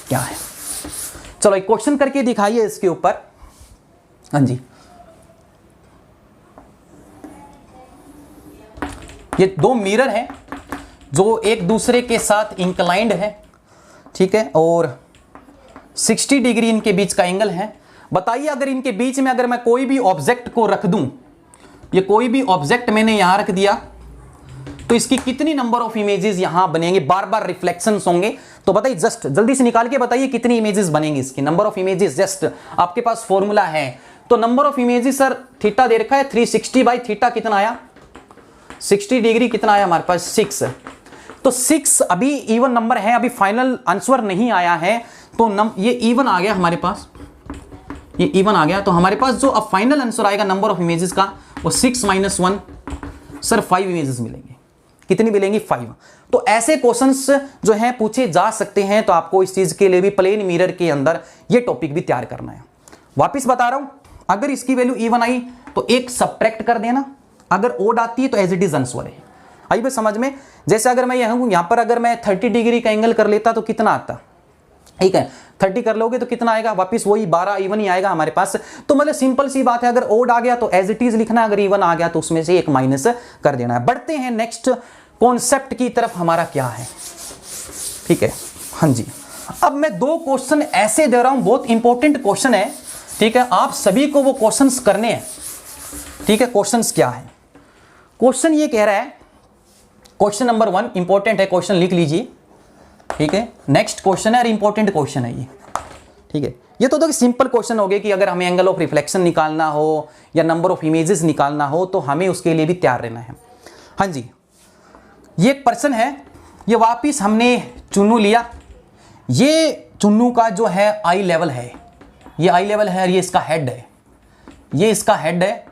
क्या है, चलो एक क्वेश्चन करके दिखाइए इसके ऊपर। हाँ जी, ये दो मिरर हैं जो एक दूसरे के साथ इंक्लाइंड है, ठीक है, और 60 डिग्री इनके बीच का एंगल है। बताइए, अगर इनके बीच में अगर मैं कोई भी ऑब्जेक्ट को रख दूं, ये कोई भी ऑब्जेक्ट मैंने यहां रख दिया, तो इसकी कितनी नंबर ऑफ इमेजेस यहां बनेंगे, बार बार रिफ्लेक्शंस होंगे? तो बताइए, जस्ट जल्दी से निकाल के बताइए कितनी इमेजेस बनेंगी इसकी, नंबर ऑफ इमेजेस, जस्ट आपके पास फॉर्मूला है। तो number of images sir theta दे रखा है, 360 बाय थीटा कितना आया, 60 डिग्री कितना आया हमारे पास, 6। तो 6 अभी इवन नंबर है, अभी फाइनल आंसर नहीं आया है, तो ये इवन आ गया हमारे पास, ये इवन आ गया, तो हमारे पास जो अब फाइनल आंसर आएगा नंबर ऑफ इमेजेस का, वो 6 - 1 सर 5 इमेजेस मिलेंगे। कितनी मिलेंगी 5। तो ऐसे क्वेश्चंस जो हैं पूछे जा सकते हैं, तो आपको इस चीज के लिए भी प्लेन मिरर के अंदर ये टॉपिक भी तैयार करना है। वापिस बता रहा हूं, अगर इसकी वैल्यू इवन आई तो एक सबट्रैक्ट कर देना, अगर ओड आती है तो एज इट इज आंसर है। आई बात समझ में? जैसे अगर मैं यहां पर अगर मैं 30 डिग्री का एंगल कर लेता तो कितना आता, ठीक है 30 कर लोगे तो कितना आएगा, वापिस वही 12 इवन ही आएगा हमारे पास। तो मतलब सिंपल सी बात है, अगर ओड आ गया तो एज इट इज लिखना, अगर इवन आ गया तो उसमें से एक माइनस कर देना है। बढ़ते हैं नेक्स्ट कॉन्सेप्ट की तरफ, हमारा क्या है, ठीक है। हाँ जी, अब मैं 2 क्वेश्चन ऐसे दे रहा हूं, बहुत इंपॉर्टेंट क्वेश्चन है, ठीक है। आप सभी को वो क्वेश्चंस करने हैं, ठीक है। क्वेश्चंस क्या है? क्वेश्चन ये कह रहा है, क्वेश्चन नंबर 1 इंपॉर्टेंट है, क्वेश्चन लिख लीजिए, ठीक है। नेक्स्ट क्वेश्चन है और इंपॉर्टेंट क्वेश्चन है ये, ठीक है। ये तो सिंपल क्वेश्चन हो गया कि अगर हमें एंगल ऑफ रिफ्लेक्शन निकालना हो या नंबर ऑफ इमेजेस निकालना हो तो हमें उसके लिए भी तैयार रहना है। हाँ जी, ये एक पर्सन है, ये वापिस हमने चुन्नू लिया, ये चुन्नू का जो है आई लेवल है, ये आई लेवल है, ये इसका हेड है, ये इसका हेड है,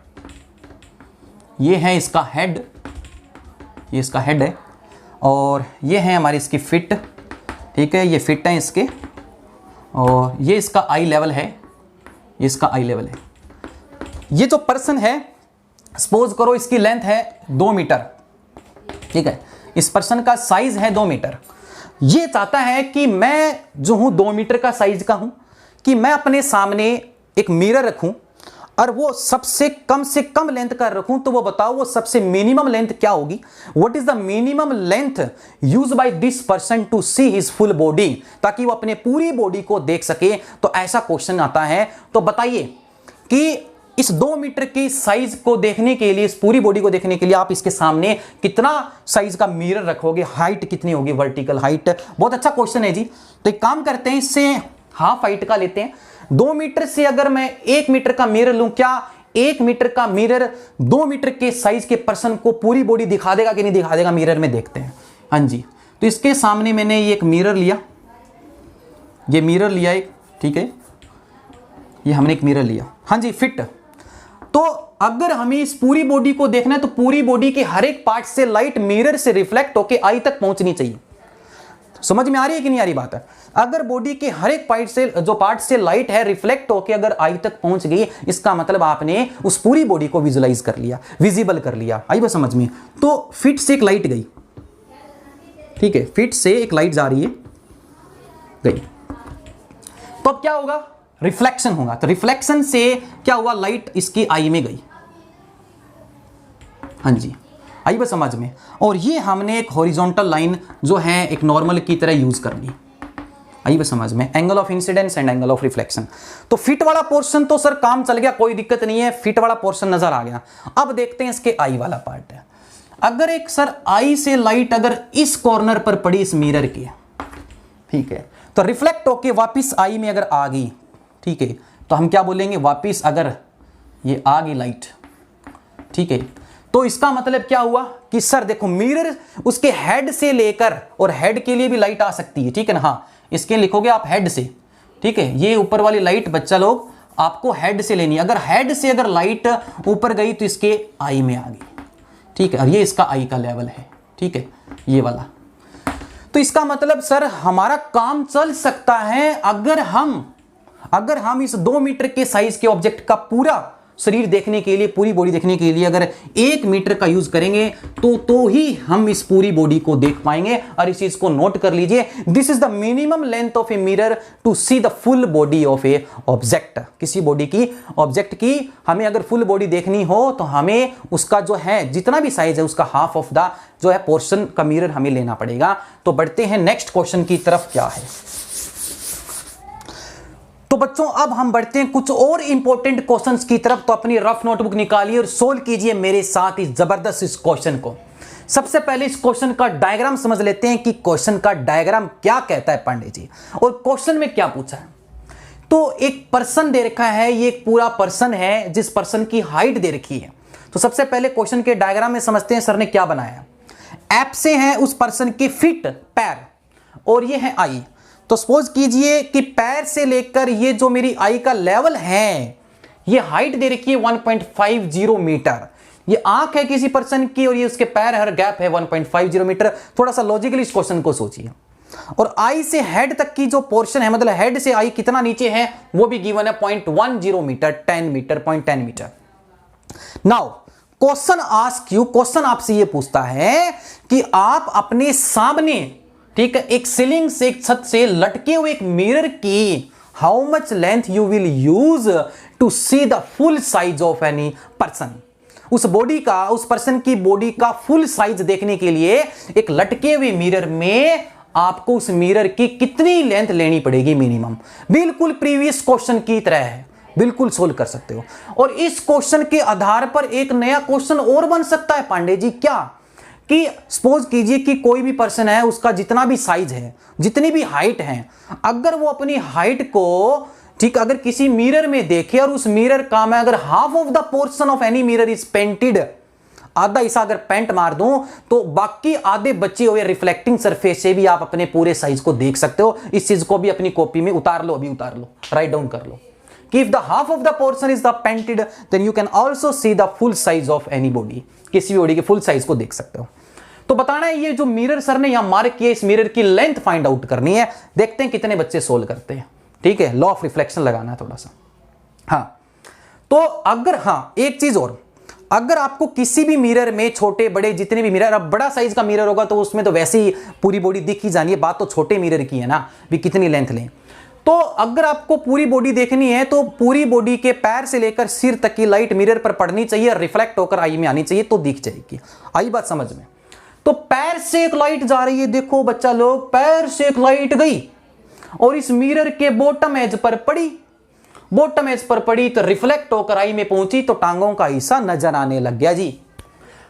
ये है इसका हेड, ये इसका हेड है, और ये है हमारी इसकी फिट, ठीक है। ये फिट है इसके, और ये इसका आई लेवल है, ये इसका आई लेवल है। ये जो पर्सन है, सपोज करो इसकी लेंथ है 2 मीटर, ठीक है। इस पर्सन का साइज है 2 मीटर। ये चाहता है कि मैं जो हूं 2 मीटर का साइज का हूं, कि मैं अपने सामने एक मिरर रखूं और वो सबसे कम से कम लेंथ का रखूं, तो वो बताओ वो सबसे मिनिमम लेंथ क्या होगी? What is the minimum length use by this person to see his full body, ताकि वो अपने पूरी बॉडी को देख सके। तो ऐसा क्वेश्चन आता है। तो बताइए कि इस 2 मीटर की साइज को देखने के लिए, इस पूरी बॉडी को देखने के लिए आप इसके सामने कितना साइज का मिरर रखोगे, हाइट कितनी होगी, वर्टिकल हाइट। बहुत अच्छा क्वेश्चन है जी। तो एक काम करते हैं, इससे हाफ हाइट का लेते हैं। 2 मीटर से अगर मैं 1 मीटर का मिरर लूं, क्या 1 मीटर का मिरर 2 मीटर के साइज के पर्सन को पूरी बॉडी दिखा देगा कि नहीं दिखा देगा? मिरर में देखते हैं। हाँ जी, तो इसके सामने मैंने ये एक मिरर लिया, ये मिरर लिया एक, ठीक है। ये हमने एक मिरर लिया, हाँ जी, फिट। तो अगर हमें इस पूरी बॉडी को देखना है तो पूरी बॉडी के हर एक पार्ट से लाइट मिरर से रिफ्लेक्ट होकर आई तक पहुंचनी चाहिए। समझ में आ रही है कि नहीं आ रही बात है? अगर बॉडी के हर एक पार्ट से लाइट है रिफ्लेक्ट होकर अगर आई तक पहुंच गई, इसका मतलब आपने उस पूरी बॉडी को विजुलाइज कर लिया, विजिबल कर लिया। आई बात समझ में? तो फिट से एक लाइट गई, ठीक है, फिट से एक लाइट जा रही है, गई, तो अब क्या होगा? रिफ्लेक्शन होगा। तो रिफ्लेक्शन से क्या हुआ? लाइट इसकी आई में गई। हाँ जी, आई बात समझ में? और ये हमने एक हॉरिजॉन्टल लाइन जो है एक नॉर्मल की तरह यूज कर ली। आई बात समझ में? Angle of incidence and angle of reflection. तो फिट वाला पोर्शन तो सर काम चल गया, कोई दिक्कत नहीं है, फिट वाला पोर्शन नजर आ गया। अब देखते हैं इसके आई वाला पार्ट है। अगर एक सर आई से लाइट अगर इस कॉर्नर पर पड़ी इस मिरर की, ठीक है, तो रिफ्लेक्ट होके वापिस आई में अगर आ गई, ठीक है, तो हम क्या बोलेंगे? वापिस अगर ये आ गई लाइट, ठीक है, तो इसका मतलब क्या हुआ कि सर देखो मिरर उसके हेड से लेकर, और हेड के लिए भी लाइट आ सकती है, ठीक है ना? हाँ, इसके लिखोगे आप हेड से, ठीक है। ये ऊपर वाली लाइट बच्चा लोग आपको हेड से लेनी है। अगर हेड से अगर लाइट ऊपर गई तो इसके आई में आ गई, ठीक है, और ये इसका आई का लेवल है, ठीक है, ये वाला। तो इसका मतलब सर हमारा काम चल सकता है अगर हम इस 2 मीटर के साइज के ऑब्जेक्ट का पूरा शरीर देखने के लिए, पूरी बॉडी देखने के लिए अगर 1 मीटर का यूज करेंगे तो ही हम इस पूरी बॉडी को देख पाएंगे। और इस चीज को नोट कर लीजिए, this is the minimum length of a mirror to see the full body of a object. किसी बॉडी की, ऑब्जेक्ट की हमें अगर फुल बॉडी देखनी हो तो हमें उसका जो है जितना भी साइज है उसका हाफ ऑफ द जो है पोर्शन का मिरर हमें लेना पड़ेगा। तो बढ़ते हैं नेक्स्ट क्वेश्चन की तरफ, क्या है? तो बच्चों अब हम बढ़ते हैं कुछ और इंपॉर्टेंट क्वेश्चंस की तरफ। तो अपनी रफ नोटबुक निकालिए और सोल्व कीजिए मेरे साथ इस जबरदस्त इस क्वेश्चन को। सबसे पहले इस क्वेश्चन का डायग्राम समझ लेते हैं कि क्वेश्चन का डायग्राम क्या कहता है पंडित जी, और क्वेश्चन में क्या पूछा है। तो एक पर्सन दे रखा है, ये एक पूरा पर्सन है जिस पर्सन की हाइट दे रखी है। तो सबसे पहले क्वेश्चन के डायग्राम में समझते हैं सर ने क्या बनाया। एप से है उस पर्सन की फीट, पैर, और ये है आई। तो सपोज कीजिए कि पैर से लेकर ये जो मेरी आई का लेवल है, ये हाइट दे रखी है 1.50 मीटर। ये आंख है किसी पर्सन की और ये उसके पैर हर गैप है 1.50 मीटर। थोड़ा सा लॉजिकली इस क्वेश्चन को सोचिए। और आई से हेड तक की जो पोर्शन है, मतलब हेड से आई कितना नीचे है, वो भी गिवन है 0.10 मीटर, 10 मीटर, 0.10 मीटर। Now question ask you, question आपसे ये पूछता है कि आप अपने सामने, ठीक है, एक सीलिंग से, एक छत से लटके हुए एक मिरर की how much length you will use to see the full size of any person. उस बॉडी का, उस पर्सन की बॉडी का फुल साइज देखने के लिए एक लटके हुए मिरर में आपको उस मिरर की कितनी लेंथ लेनी पड़ेगी मिनिमम। बिल्कुल प्रीवियस क्वेश्चन की तरह है, बिल्कुल सोल्व कर सकते हो। और इस क्वेश्चन के आधार पर एक नया क्वेश्चन और बन सकता है पांडे जी। क्या कि सपोज कीजिए कि कोई भी पर्सन है, उसका जितना भी साइज है, जितनी भी हाइट है, अगर वो अपनी हाइट को, ठीक, अगर किसी मिरर में देखे और उस मिरर का मैं अगर half of the portion of any mirror is painted, आधा हिस्सा अगर पेंट मार दूं तो बाकी आधे बचे हुए रिफ्लेक्टिंग सरफेस से भी आप अपने पूरे साइज को देख सकते हो। इस चीज को भी अपनी कॉपी में उतार लो, अभी उतार लो, राइट डाउन कर लो कि if the half of the portion is the painted then you can also see the full size of any body. किसी भी बॉडी के फुल साइज को देख सकते हो। तो बताना है ये जो मिरर सर ने यहां मार्क किया, इस मिरर की लेंथ फाइंड आउट करनी है। देखते हैं कितने बच्चे सोल्व करते हैं। ठीक है, लॉ ऑफ रिफ्लेक्शन लगाना है थोड़ा सा। हाँ, तो अगर, हाँ एक चीज और, अगर आपको किसी भी मिरर में छोटे बड़े जितने भी मिरर, अब बड़ा साइज का मिरर होगा तो उसमें तो वैसे ही पूरी बॉडी दिख ही जानी है, बात तो छोटे मिरर की है ना, भी कितनी लेंथ लें। तो अगर आपको पूरी बॉडी देखनी है तो पूरी बॉडी के पैर से लेकर सिर तक की लाइट मिरर पर पड़नी चाहिए, रिफ्लेक्ट होकर आई में आनी चाहिए, तो दिख जाएगी। आई बात समझ में? तो पैर से एक लाइट जा रही है, देखो बच्चा लोग, पैर से एक लाइट गई और इस मिरर के बॉटम एज पर पड़ी, बॉटम एज पर पड़ी तो रिफ्लेक्ट होकर आई में पहुंची तो टांगों का हिस्सा नजर आने लग गया जी।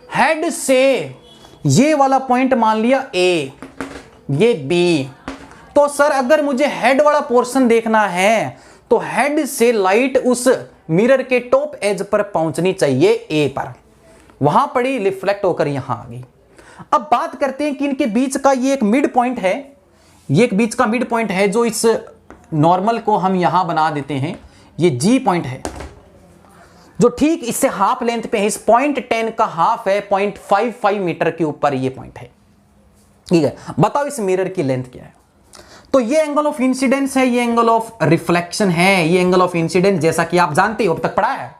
हेड से ये वाला पॉइंट मान लिया ए, ये बी। तो सर अगर मुझे हेड वाला पोर्शन देखना है तो हेड से लाइट उस मिरर के टॉप एज पर पहुंचनी चाहिए ए पर, वहां पड़ी, रिफ्लेक्ट होकर यहां आ गई। अब बात करते हैं कि इनके बीच का ये एक मिड पॉइंट है, ये एक बीच का मिड पॉइंट है जो इस नॉर्मल को हम यहां बना देते हैं, ये जी पॉइंट है जो ठीक इससे हाफ लेंथ पे है। इस 0.10 का हाफ है 0.55 मीटर के ऊपर ये पॉइंट है। ठीक है, बताओ इस मिरर की लेंथ क्या है? तो ये एंगल ऑफ इंसिडेंस है, ये एंगल ऑफ रिफ्लेक्शन है, ये एंगल ऑफ इंसिडेंस जैसा कि आप जानते हो, अब तक पढ़ा है,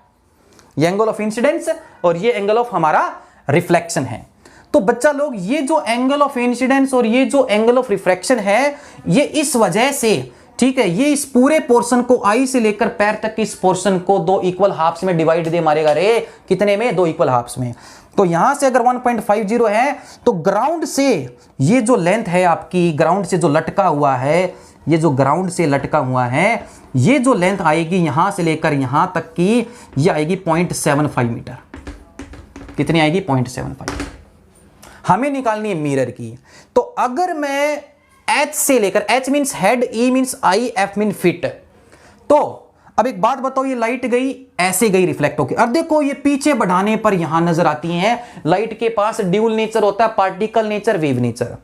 ये एंगल ऑफ इंसिडेंस और ये एंगल ऑफ हमारा रिफ्लेक्शन है। तो बच्चा लोग ये जो एंगल ऑफ इंसिडेंस और ये जो एंगल ऑफ रिफ्रैक्शन है, ये इस वजह से, ठीक है, ये इस पूरे पोर्शन को आई से लेकर पैर तक इस पोर्शन को दो इक्वल हाफ्स में डिवाइड दे मारेगा रे, कितने में? दो इक्वल हाफ्स में। तो यहां से अगर 1.50 है तो ग्राउंड से ये जो लेंथ है आपकी, ग्राउंड से जो लटका हुआ है, ये जो ग्राउंड से लटका हुआ है, ये जो लेंथ आएगी यहां से लेकर यहां तक की, ये आएगी 0.75 मीटर। कितनी आएगी? 0.75। हमें निकालनी है मिरर की। तो अगर मैं H से लेकर, H means head, E means I, F mean fit, तो अब एक बात बताओ, ये लाइट गई ऐसे गई रिफ्लेक्ट होकर, अब देखो ये पीछे बढ़ाने पर यहां नजर आती है। लाइट के पास ड्यूल नेचर होता है, पार्टिकल नेचर, वेव नेचर।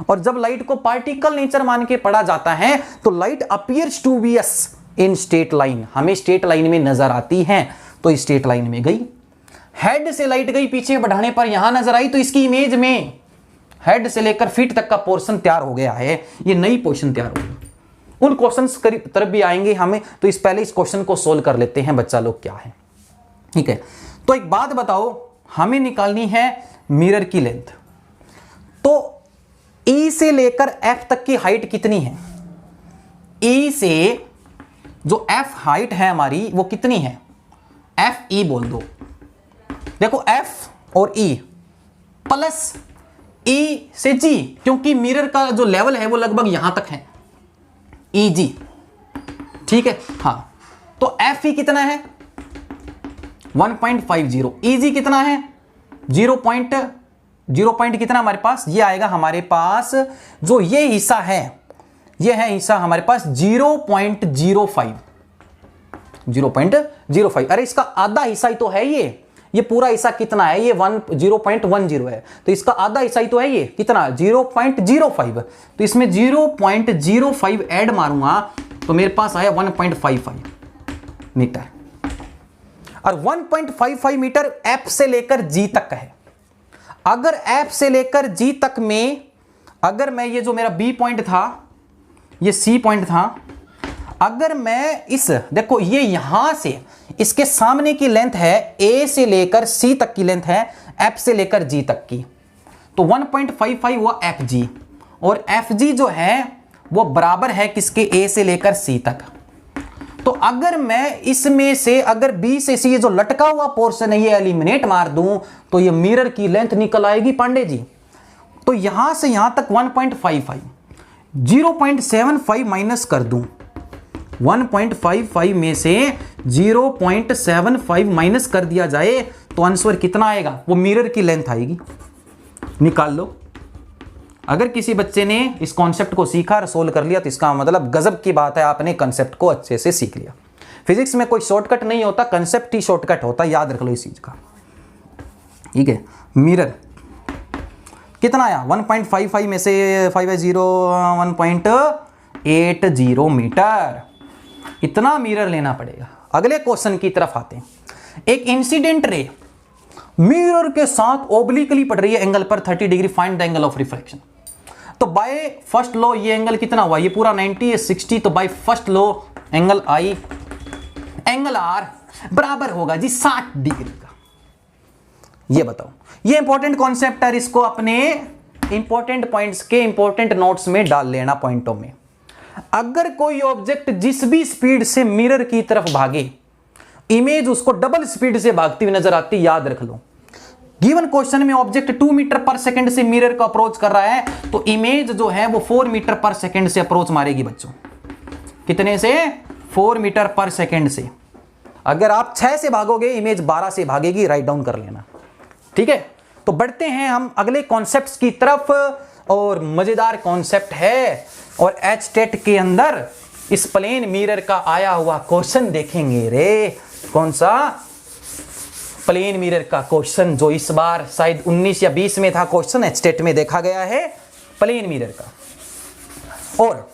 और जब लाइट को पार्टिकल नेचर मान के पढ़ा जाता है तो light appears to be in straight line, हमें स्ट्रेट लाइन में नजर आती है, तो स्ट्रेट लाइन में गई। हेड से लाइट गई, पीछे बढ़ाने पर यहां नजर आई, तो इसकी इमेज में हेड से लेकर फीट तक का पोर्शन तैयार हो गया है, ये नई पोर्शन तैयार हो गई। उन क्वेश्चंस तरफ भी आएंगे हमें, तो इस पहले इस क्वेश्चन को सोल्व कर लेते हैं बच्चा लोग क्या है। ठीक है, तो एक बात बताओ, हमें निकालनी है मिरर की लेंथ। तो E से लेकर F तक की हाइट कितनी है? E से जो F हाइट है हमारी वो कितनी है? FE बोल दो। देखो F और E प्लस E से G, क्योंकि मिरर का जो लेवल है वो लगभग यहां तक है, EG। ठीक है, हाँ, तो FE कितना है? 1.50। EG कितना है? 0. कितना हमारे पास? ये आएगा हमारे पास, जो ये हिस्सा है, ये है हिस्सा हमारे पास 0.05। 0.05। अरे इसका आधा हिस्सा ही तो है ये पूरा हिस्सा कितना है? ये 0.10 है, तो इसका आधा हिस्सा ही तो है, ये कितना? 0.05। तो इसमें 0.05 ऐड मारूंगा तो मेरे पास आया 1.55 मीटर। और 1.55 मीटर F से लेकर G तक का है। अगर F से लेकर G तक में अगर मैं ये जो मेरा B पॉइंट था, ये C पॉइंट था, अगर मैं इस देखो ये यहां से इसके सामने की लेंथ है A से लेकर C तक की लेंथ है F से लेकर G तक की, तो 1.55 हुआ FG, और FG जो है वो बराबर है किसके, A से लेकर C तक। तो अगर मैं इसमें से अगर B से C ये जो लटका हुआ पोर्शन है ये एलिमिनेट मार दूं तो ये मिरर की लेंथ निकल आएगी पांडे जी। तो यहां से यहां तक 1.55, 0.75 माइनस कर दूं, 1.55 में से 0.75 माइनस कर दिया जाए तो आंसर कितना आएगा, वो मिरर की लेंथ आएगी, निकाल लो। अगर किसी बच्चे ने इस कॉन्सेप्ट को सीखा और सोल्व कर लिया तो इसका मतलब गजब की बात है, आपने कॉन्सेप्ट को अच्छे से सीख लिया। फिजिक्स में कोई शॉर्टकट नहीं होता, कॉन्सेप्ट ही शॉर्टकट होता, याद रख लो इस चीज का, ठीक है। मिरर कितना आया, 1.55 में से 5 है 0, 1.80 मीटर, इतना मिरर लेना पड़ेगा। अगले क्वेश्चन की तरफ आते हैं। एक इंसिडेंट रे मिरर के साथ ओब्लिकली पड़ रही है एंगल पर 30 degree, find the angle of reflection. तो बाय फर्स्ट लॉ ये एंगल कितना हुआ, ये पूरा 90 है 60, तो by first law angle I angle R बराबर होगा जी 60 डिग्री का। ये बताओ, ये इंपॉर्टेंट कॉन्सेप्ट है, इसको अपने इंपॉर्टेंट पॉइंट्स के इंपॉर्टेंट नोट्स में डाल लेना पॉइंटों में। अगर कोई ऑब्जेक्ट जिस भी स्पीड से मिरर की तरफ भागे, इमेज उसको डबल स्पीड से भागती हुई नजर आती, याद रख लो। गिवन क्वेश्चन में ऑब्जेक्ट 2 मीटर पर सेकंड से मिरर को अप्रोच कर रहा है, तो इमेज जो है वो 4 मीटर पर सेकंड से अप्रोच मारेगी बच्चों। कितने से, 4 मीटर पर सेकंड से। अगर आप 6 से भागोगे, इमेज 12 से भागेगी, राइट डाउन कर लेना, ठीक है। तो बढ़ते हैं हम अगले कॉन्सेप्ट्स की तरफ, और मजेदार कॉन्सेप्ट है, और एच टेट के अंदर इस प्लेन मिरर का आया हुआ क्वेश्चन देखेंगे रे। कौन सा, प्लेन मिरर का क्वेश्चन, जो इस बार शायद 19 या 20 में था क्वेश्चन, एच टेट में देखा गया है प्लेन मिरर का। और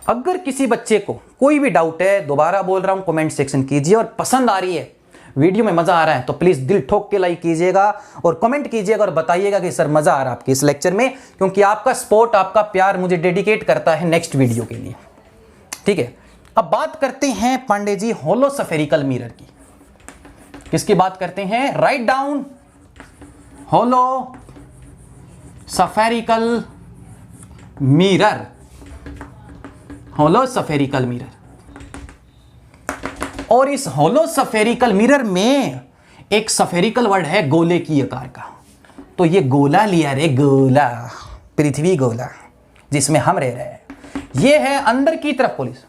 अगर किसी बच्चे को कोई भी डाउट है, दोबारा बोल रहा हूं, कमेंट सेक्शन कीजिए, और पसंद आ रही है, वीडियो में मजा आ रहा है तो प्लीज दिल ठोक के लाइक कीजिएगा और कमेंट कीजिएगा और बताइएगा कि सर मजा आ रहा है आपके इस लेक्चर में, क्योंकि आपका सपोर्ट, आपका प्यार मुझे डेडिकेट करता है नेक्स्ट वीडियो के लिए, ठीक है। अब बात करते हैं पांडे जी होलोस्फेरिकल मिरर की। किसकी बात करते हैं, राइट डाउन, होलोस्फेरिकल मिरर, होलोस्फेरिकल मिरर। और इस होलोस्फेरिकल मिरर में एक स्फेरिकल वर्ड है गोले की आकार का। तो ये गोला लिया रे, गोला, पृथ्वी गोला जिसमें हम रह रहे हैं, ये है अंदर की तरफ पॉलिश।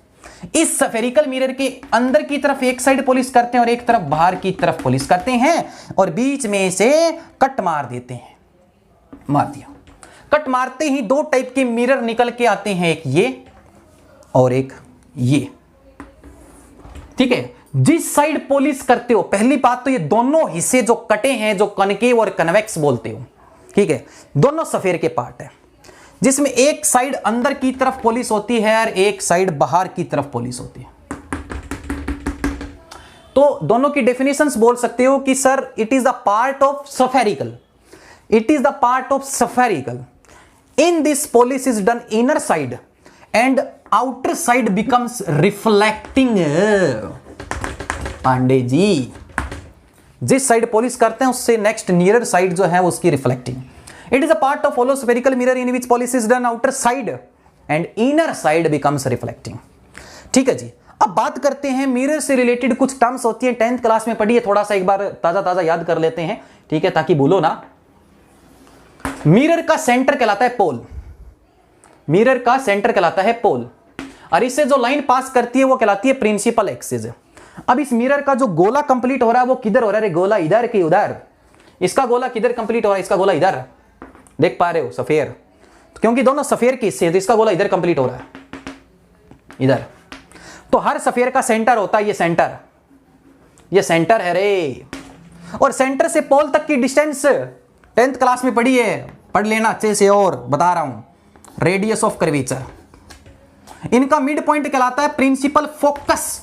इस स्फेरिकल मिरर के अंदर की तरफ एक साइड पॉलिश करते हैं और एक तरफ बाहर की तरफ पॉलिश करते हैं, और बीच में से कट मार देते हैं। मार दिया, कट मारते ही 2 टाइप के मिरर निकल के आते हैं, एक ये और एक ये, ठीक है। जिस साइड पॉलिश करते हो, पहली बात तो ये दोनों हिस्से जो कटे हैं, जो कनकेव और कन्वेक्स बोलते हो, ठीक है, दोनों सफेर के पार्ट है, जिसमें एक साइड अंदर की तरफ पॉलिश होती है और एक साइड बाहर की तरफ पॉलिश होती है। तो दोनों की डेफिनेशंस बोल सकते हो कि sir it is the part of spherical, it is the part of spherical, in this polish is done inner side and outer side becomes reflecting. Pandey ji, जिस साइड पॉलिश करते हैं उससे नेक्स्ट नियर साइड जो है उसकी reflecting. It is a part of hollow spherical mirror in which polish is done outer side and inner side becomes reflecting, ठीक है जी। अब बात करते हैं मिरर से रिलेटेड कुछ टर्म्स होती है, 10th क्लास में पढ़ी है, थोड़ा सा एक बार ताजा ताजा याद कर लेते हैं, ठीक है, ताकि भूलो ना। मिरर का सेंटर कहलाता है पोल, मिरर का सेंटर कहलाता है पोल, और इससे जो लाइन पास करती है वो कहलाती है प्रिंसिपल एक्सिस। अब इस मिरर का जो गोला कंप्लीट हो रहा है वो किधर हो रहा है, गोला इधर के उधर, इसका गोला किधर कंप्लीट हो रहा है, इसका गोला इधर, देख पा रहे हो सफेर, तो क्योंकि दोनों सफेर के हिस्से हैं तो इसका गोला इधर कंप्लीट हो रहा है, इधर। तो हर सफेर का सेंटर होता है, ये सेंटर, ये सेंटर है रे। और सेंटर से पोल तक की डिस्टेंस 10th क्लास में पढ़ी है, पढ़ लेना अच्छे से, और बता रहा हूं, रेडियस ऑफ कर्वेचर। इनका मिड पॉइंट कहलाता है प्रिंसिपल फोकस।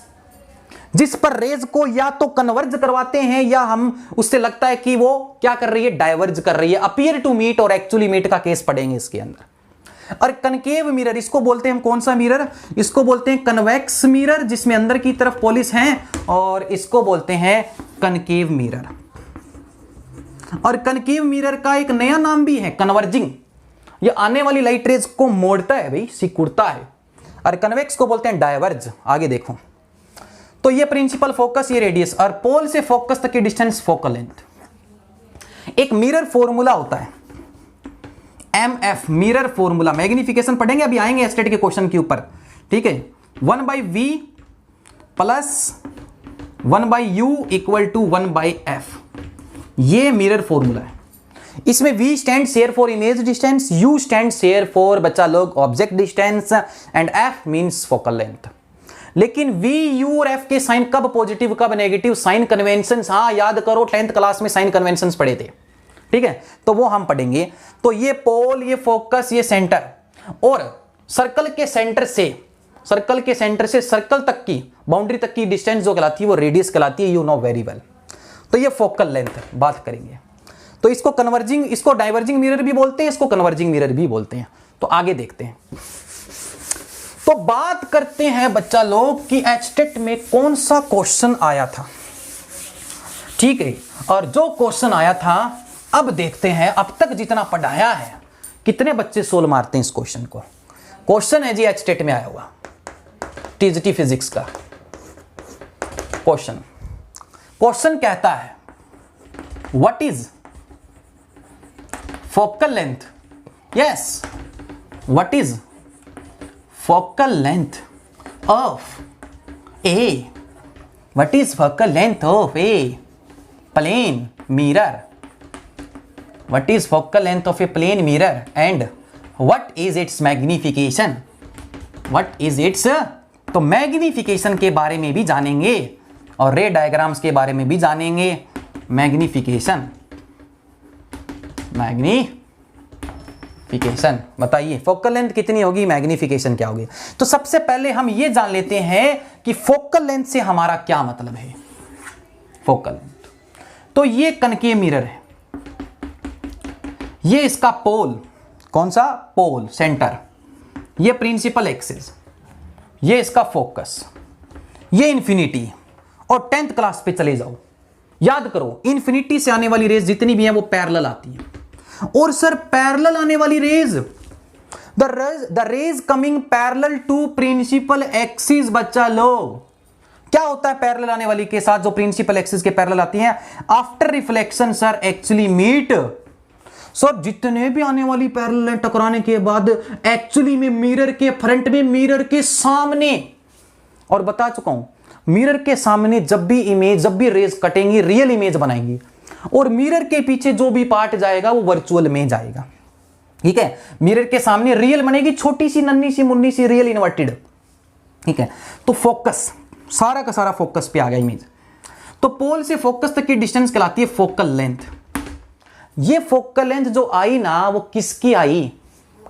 जिस पर रेज को या तो कन्वर्ज करवाते हैं या हम उससे लगता है कि वो क्या कर रही है, डाइवर्ज कर रही है। अपीयर टू मीट और एक्चुअली मीट का केस पढ़ेंगे इसके अंदर। और कनकेव मिरर, इसको बोलते हैं हम कौन सा मिरर, इसको बोलते हैं कन्वेक्स मिरर, जिसमें अंदर की तरफ पॉलिश है, और इसको बोलते हैं कनकेव मिरर। और कनकेव मिरर का एक नया नाम भी है, कन्वर्जिंग। ये आने वाली लाइट रेज को मोड़ता है भाई, सिकुड़ता है। और कन्वेक्स को बोलते हैं डाइवर्ज। आगे देखो, तो ये प्रिंसिपल फोकस, ये रेडियस, और पोल से फोकस तक की डिस्टेंस फोकल लेंथ। एक मिरर फॉर्मूला होता है MF, मिरर फॉर्मूला। मैग्निफिकेशन पढ़ेंगे, अभी आएंगे एस्टेट के क्वेश्चन के ऊपर, ठीक है। 1/V plus 1/U equal to 1/F, ये मिरर फॉर्मूला है। इसमें V stand share for image distance, U stand share for बच्चा लोग object distance, and F means focal length. लेकिन V, U और F के साइन कब पॉजिटिव कब नेगेटिव, साइन कन्वेंशन, हाँ याद करो 10th क्लास में साइन कन्वेंशंस पढ़े थे, ठीक है, तो वो हम पढ़ेंगे। तो ये पोल, ये फोकस, ये सेंटर, और सर्कल के सेंटर से सर्कल तक की बाउंड्री तक की डिस्टेंस जो कहलाती है वो रेडियस कहलाती है, यू नो वेरी वेल। तो ये फोकल लेंथ बात करेंगे। तो इसको कन्वर्जिंग, इसको डाइवर्जिंग मिरर भी बोलते हैं, इसको कन्वर्जिंग मिरर भी बोलते हैं। तो आगे देखते हैं। तो बात करते हैं बच्चा लोग कि एचटेट में कौन सा क्वेश्चन आया था, ठीक है। और जो क्वेश्चन आया था, अब देखते हैं अब तक जितना पढ़ाया है कितने बच्चे सोल मारते हैं इस क्वेश्चन को। क्वेश्चन है जी एचटेट में आया हुआ, टीजीटी फिजिक्स का क्वेश्चन कहता है what is focal length, yes, what is focal length of a, what is focal length of a plane mirror, what is focal length of a plane mirror and what is its magnification, what is its, तो मैग्निफिकेशन के बारे में भी जानेंगे और रे डायग्राम्स के बारे में भी जानेंगे। मैग्निफिकेशन बताइए फोकल लेंथ कितनी होगी, मैग्निफिकेशन क्या होगी। तो सबसे पहले हम ये जान लेते हैं कि फोकल लेंथ से हमारा क्या मतलब है। फोकल लेंथ, तो ये कनकेव मिरर है, ये इसका पोल, कौन सा पोल, सेंटर, ये प्रिंसिपल एक्सिस, ये इसका फोकस, ये इंफिनिटी। और 10th क्लास पे चले जाओ, याद करो इंफिनिटी से आने वाली रेज जितनी भी हैं वो पैरेलल आती है। और सर पैरेलल आने वाली rays, the rays coming parallel to principal axis, बच्चा लोग क्या होता है पैरेलल आने वाली के साथ जो प्रिंसिपल एक्सिस के पैरेलल आती हैं, after reflection sir actually meet. Sir जितने भी आने वाली पैरेलल टकराने के बाद एक्चुअली में मिरर के फ्रंट में, मिरर के सामने, और बता चुका हूं मिरर के सामने जब भी रेज कटेंगी रियल इमेज बनाएंगी, और मिरर के पीछे जो भी पार्ट जाएगा वो वर्चुअल में जाएगा, ठीक है। मिरर के सामने रियल बनेगी, छोटी सी नन्ही सी मुन्नी सी रियल इन्वर्टेड, ठीक है। तो फोकस, सारा का सारा फोकस पे आ गया इमेज। तो पोल से फोकस तक की डिस्टेंस कहलाती है फोकल लेंथ। ये फोकल लेंथ जो आई ना, वो किसकी आई,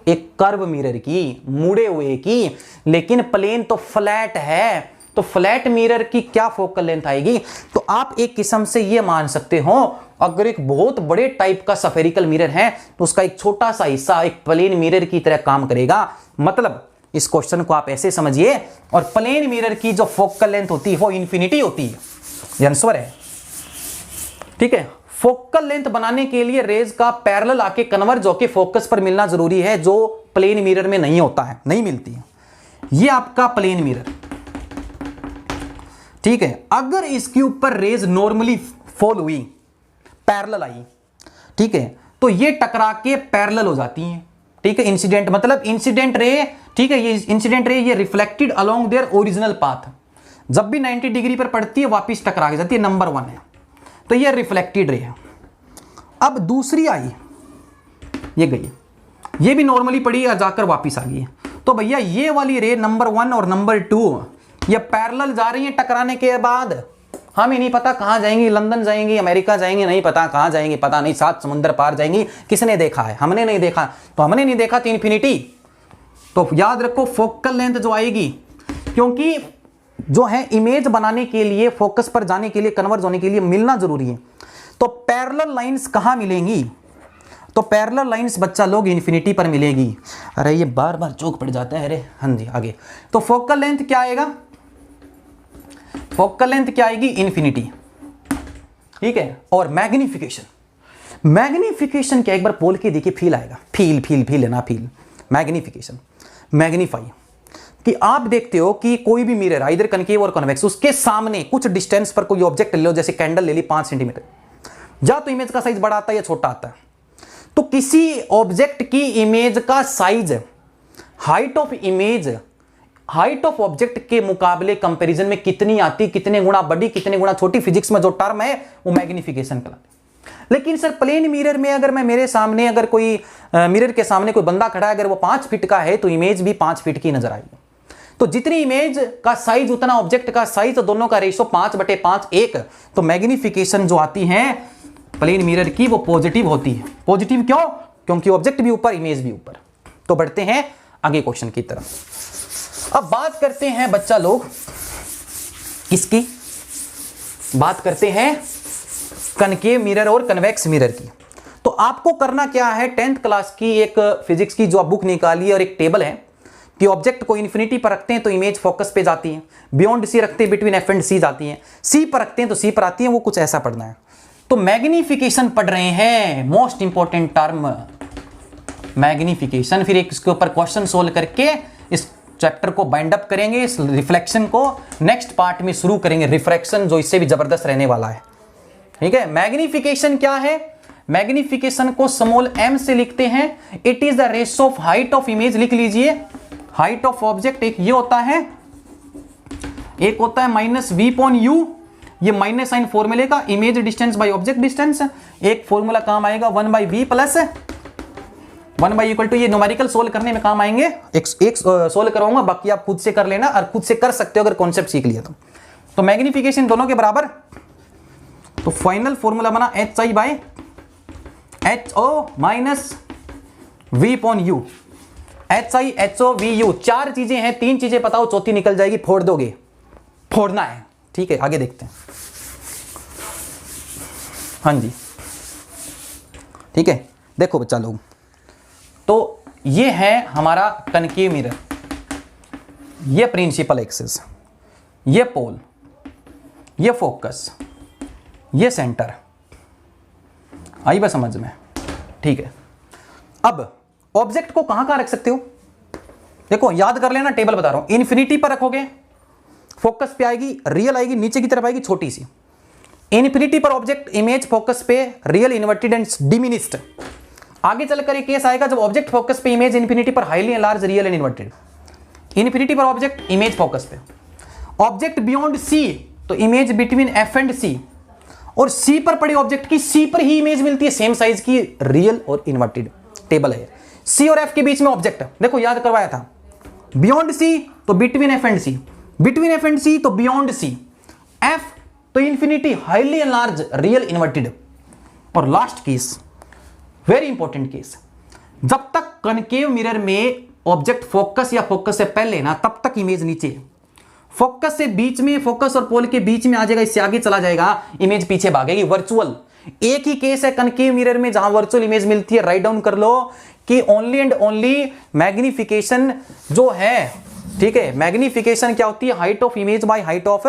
एक कर्व मिरर की, मुड़े हुए की, लेकिन प्लेन तो फ्लैट है। तो फ्लैट मिरर की क्या फोकल लेंथ आएगी। तो आप एक किस्म से ये मान सकते हो, अगर एक बहुत बड़े टाइप का स्फेरिकल मिरर है तो उसका एक छोटा सा हिस्सा एक प्लेन मिरर की तरह काम करेगा। मतलब इस क्वेश्चन को आप ऐसे समझिए, और प्लेन मिरर की जो फोकल लेंथ होती है वो इंफिनिटी होती है, ये आंसर है, ठीक है। फोकल लेंथ बनाने के लिए रेज का पैरेलल आके कन्वर्ज होके फोकस पर मिलना जरूरी है, जो प्लेन मिरर में नहीं होता है, नहीं मिलती है। ये आपका प्लेन मिरर, ठीक है। अगर इसके ऊपर रेज नॉर्मली फॉल हुई, पैरेलल आई, ठीक है, तो ये टकरा के पैरेलल हो जाती हैं, ठीक है। इंसिडेंट मतलब इंसिडेंट रे, ठीक है, ये इंसिडेंट रे ये reflected along their original path, जब भी 90 डिग्री पर पड़ती है वापिस टकरा के जाती है, नंबर 1 है। तो ये रिफ्लेक्टेड रे है। अब दूसरी आई, ये गई, ये भी नॉर्मली पड़ी है जाकर वापिस आ गई। तो भैया ये वाली रे नंबर 1 और नंबर 2 ये पैरेलल जा रही है, टकराने के बाद हमें नहीं पता कहां जाएंगी, लंदन जाएंगी, अमेरिका जाएंगी, नहीं पता कहां जाएंगी, पता नहीं, 7 समुद्र पार जाएंगी। किसने देखा है, हमने नहीं देखा। तो हमने नहीं देखा तो इन्फिनिटी। तो याद रखो फोकल लेंथ जो आएगी, क्योंकि जो है इमेज बनाने के लिए, फोकस पर जाने के लिए, कन्वर्ज होने के लिए मिलना जरूरी है। तो पैरेलल लाइंस कहां मिलेंगी? तो पैरेलल लाइंस बच्चा लोग इन्फिनिटी पर मिलेगी। अरे ये बार बार चौक पड़ जाता है। अरे हाँ जी, आगे। तो फोकल लेंथ क्या आएगा? फोकल लेंथ क्या आएगी? इन्फिनिटी, ठीक है। और मैग्निफिकेशन, मैग्निफिकेशन क्या, एक बार बोल के देखिए, फील आएगा। फील फील फील है ना, फील। मैग्निफिकेशन, मैग्नीफाई, कि आप देखते हो कि कोई भी मिरर इधर कनकेव और कन्वेक्स, उसके सामने कुछ डिस्टेंस पर कोई ऑब्जेक्ट ले लो, जैसे कैंडल ले ली 5 सेंटीमीटर, या तो इमेज का साइज बड़ा आता है या छोटा आता है। तो किसी ऑब्जेक्ट की इमेज का size height of image, height of object के मुकाबले कंपैरिजन में कितनी आती, कितने गुना बड़ी, कितने गुना छोटी, फिजिक्स में जो टर्म है वो मैग्निफिकेशन कहलाती है। लेकिन सर प्लेन मिरर में अगर मैं, मेरे सामने अगर कोई मिरर के सामने कोई बंदा खड़ा है, अगर वो 5 फीट का है तो इमेज भी 5 फीट की नजर आएगी। तो जितनी इमेज का साइज उतना ऑब्जेक्ट का साइज, तो दोनों का रेशो 5/5 1। तो मैग्निफिकेशन जो आती है प्लेन मिरर की वो पॉजिटिव होती है। पॉजिटिव क्यों? क्योंकि ऑब्जेक्ट भी ऊपर, इमेज भी ऊपर। तो बढ़ते हैं आगे क्वेश्चन की तरफ। अब बात करते हैं बच्चा लोग किसकी? बात करते हैं कनकेव मिरर और कन्वेक्स मिरर की। तो आपको करना क्या है, 10th क्लास की एक फिजिक्स की जो आप बुक निकाली और एक टेबल है कि ऑब्जेक्ट को इन्फिनिटी पर रखते हैं तो इमेज फोकस पे जाती है, बियॉन्ड सी रखते हैं बिटवीन एफ एंड सी जाती है, सी पर रखते हैं तो सी पर आती है। वो कुछ ऐसा पढ़ना है। तो मैग्निफिकेशन पढ़ रहे हैं, मोस्ट इंपॉर्टेंट टर्म मैग्निफिकेशन। फिर एक इसके ऊपर क्वेश्चन सोल्व करके इस चैप्टर को बाइंड अप करेंगे। इस रिफ्लेक्शन को नेक्स्ट पार्ट में शुरू करेंगे, रिफ्रैक्शन, जो इससे भी जबरदस्त रहने वाला है, ठीक है। मैग्निफिकेशन क्या है? मैग्निफिकेशन को स्मॉल m से लिखते हैं। It is the ratio of height of image, लिख लीजिए, हाइट ऑफ ऑब्जेक्ट। एक ये होता है, एक होता है -v/u, ये माइनस साइन फॉर्मूले का, image distance by object distance. एक फॉर्मूला काम आएगा 1/v प्लस 1/, इक्वल टू, ये न्यूमेरिकल सोल्व करने में काम आएंगे। एक सोल्व करवाऊंगा, बाकी आप खुद से कर लेना, और खुद से कर सकते हो अगर कॉन्सेप्ट सीख लिया तो मैग्निफिकेशन दोनों के बराबर। तो फाइनल फॉर्मूला बना HI/HO माइनस v/u, HI/HO/vu। 4 चीजें हैं, 3 चीजें बताओ, चौथी निकल जाएगी, फोड़ दोगे, फोड़ना है, ठीक है। आगे देखते हैं, हाँ जी, ठीक है। देखो बच्चा लोग, तो ये है हमारा कनकेव मिरर, ये प्रिंसिपल एक्सिस, ये पोल, ये फोकस, ये सेंटर। आई बात समझ में? ठीक है। अब ऑब्जेक्ट को कहां रख सकते हो? देखो याद कर लेना, टेबल बता रहा हूं। इन्फिनिटी पर रखोगे, फोकस पे आएगी, रियल आएगी, नीचे की तरफ आएगी छोटी सी। इन्फिनिटी पर ऑब्जेक्ट, इमेज फोकस पे, रियल इन्वर्टेड एंड डिमिनिस्ड। आगे चलकर एक केस आएगा जब ऑब्जेक्ट फोकस पे, इमेज इन्फिनिटी पर, highly large, real and inverted. Infinity पर ऑब्जेक्ट, इमेज फोकस पे। ऑब्जेक्ट बियॉन्ड सी, तो इमेज बिटवीन एफ एंड सी। और सी पर पड़े ऑब्जेक्ट की सी पर ही इमेज मिलती है, सेम साइज की, रियल और इन्वर्टेड। टेबल है, सी और एफ के बीच में ऑब्जेक्ट, देखो याद करवाया था, बियॉन्ड सी तो between F and C, between F and C तो बियॉन्ड सी, एफ तो infinity, highly large, real inverted. और last case, very important case, जब तक कनकेव मिरर में ऑब्जेक्ट फोकस या फोकस से पहले ना, तब तक इमेज नीचे, फोकस से बीच में, फोकस और पोल के बीच में आ जाएगा, इससे आगे चला जाएगा, इमेज पीछे भागेगी, वर्चुअल। एक ही केस है कनकेव मिरर में जहां वर्चुअल इमेज मिलती है। राइट डाउन कर लो कि ओनली एंड ओनली मैग्निफिकेशन जो है, ठीक है, मैग्निफिकेशन क्या होती है? Height of image by height of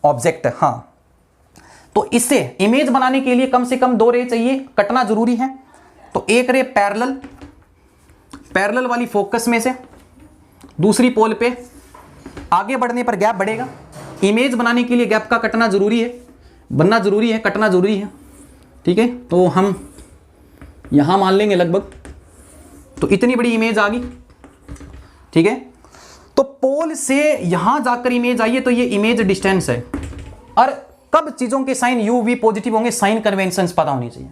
object. हां, तो इससे इमेज बनाने के लिए कम से कम 2 रे चाहिए, कटना जरूरी है। तो एक रे पैरेलल, पैरेलल वाली फोकस में से, दूसरी पोल पे, आगे बढ़ने पर गैप बढ़ेगा। इमेज बनाने के लिए गैप का कटना जरूरी है, बनना जरूरी है, कटना जरूरी है, ठीक है। तो हम यहां मान लेंगे लगभग, तो इतनी बड़ी इमेज आ गई, ठीक है। तो पोल से यहां जाकर इमेज आई है, तो ये इमेज डिस्टेंस है। और कब चीजों के साइन यू वी पॉजिटिव होंगे? साइन कन्वेंशन पता होनी चाहिए।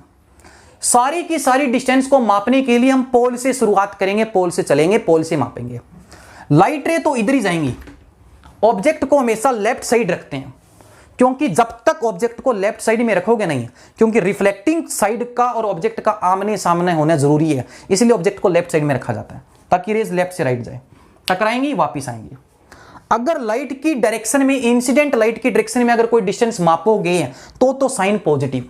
सारी की सारी डिस्टेंस को मापने के लिए हम पोल से शुरुआत करेंगे, पोल से चलेंगे, पोल से मापेंगे। लाइट रे तो इधर ही जाएंगी। ऑब्जेक्ट को हमेशा लेफ्ट साइड रखते हैं, क्योंकि जब तक ऑब्जेक्ट को लेफ्ट साइड में रखोगे नहीं, क्योंकि रिफ्लेक्टिंग साइड का और ऑब्जेक्ट का आमने सामने होना जरूरी है, इसलिए ऑब्जेक्ट को लेफ्ट साइड में रखा जाता है, ताकि रेज लेफ्ट से राइट जाए, टकराएंगी, वापिस आएंगी। अगर लाइट की डायरेक्शन में, इंसिडेंट लाइट की डायरेक्शन में अगर कोई डिस्टेंस मापोगे तो साइन पॉजिटिव,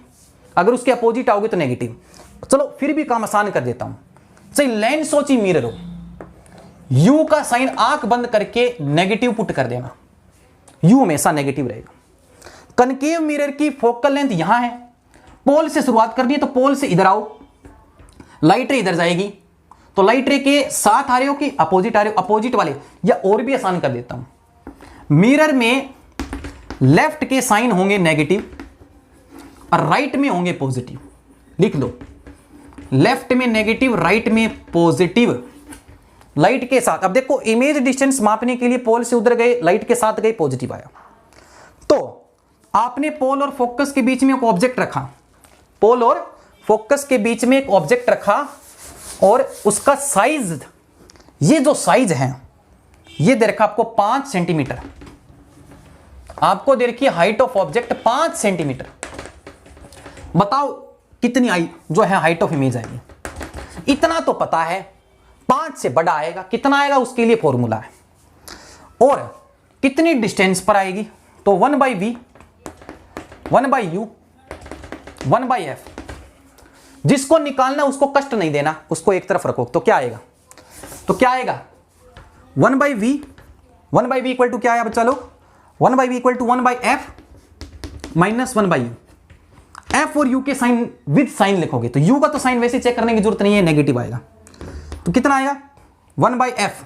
अगर उसके अपोजिट आओगे तो नेगेटिव। चलो फिर भी काम आसान कर देता हूं। चाहे लेंस हो चाहे मिरर हो, यू का साइन आंख बंद करके नेगेटिव पुट कर देना, यू हमेशा नेगेटिव रहेगा। कनकेव मिरर की फोकल लेंथ यहां है, पोल से शुरुआत करनी है तो पोल से इधर आओ, लाइट रे इधर जाएगी, तो लाइट रे के साथ आ रहे हो कि अपोजिट आ रहे हो, अपोजिट वाले, या और भी आसान कर देता हूं। मिरर में लेफ्ट के साइन होंगे नेगेटिव और राइट में होंगे पॉजिटिव, लिख लो, लेफ्ट में नेगेटिव, राइट में पॉजिटिव, लाइट के साथ। अब देखो इमेज डिस्टेंस मापने के लिए पोल से उधर गए, लाइट के साथ गए, पॉजिटिव आया। तो आपने पोल और फोकस के बीच में एक ऑब्जेक्ट रखा, पोल और फोकस के बीच में एक ऑब्जेक्ट रखा और उसका साइज, ये जो साइज है ये दे रखा आपको 5 सेंटीमीटर, आपको दे रखी है हाइट ऑफ ऑब्जेक्ट 5 सेंटीमीटर। बताओ कितनी आई जो है हाइट ऑफ इमेज आएगी? इतना तो पता है, 5 से बड़ा आएगा, कितना आएगा उसके लिए फॉर्मूला है। और कितनी डिस्टेंस पर आएगी? तो 1/v 1/u 1/f। जिसको निकालना उसको कष्ट नहीं देना, उसको एक तरफ रखो। तो क्या आएगा? तो क्या आएगा? 1/v 1/v इक्वल टू क्या आया बच्चा लोग? 1/v equal to 1/f minus 1/u। f और u के साइन विद साइन लिखोगे तो u का तो साइन वैसे चेक करने की जरूरत नहीं है, नेगेटिव आएगा। तो कितना आएगा? 1/f।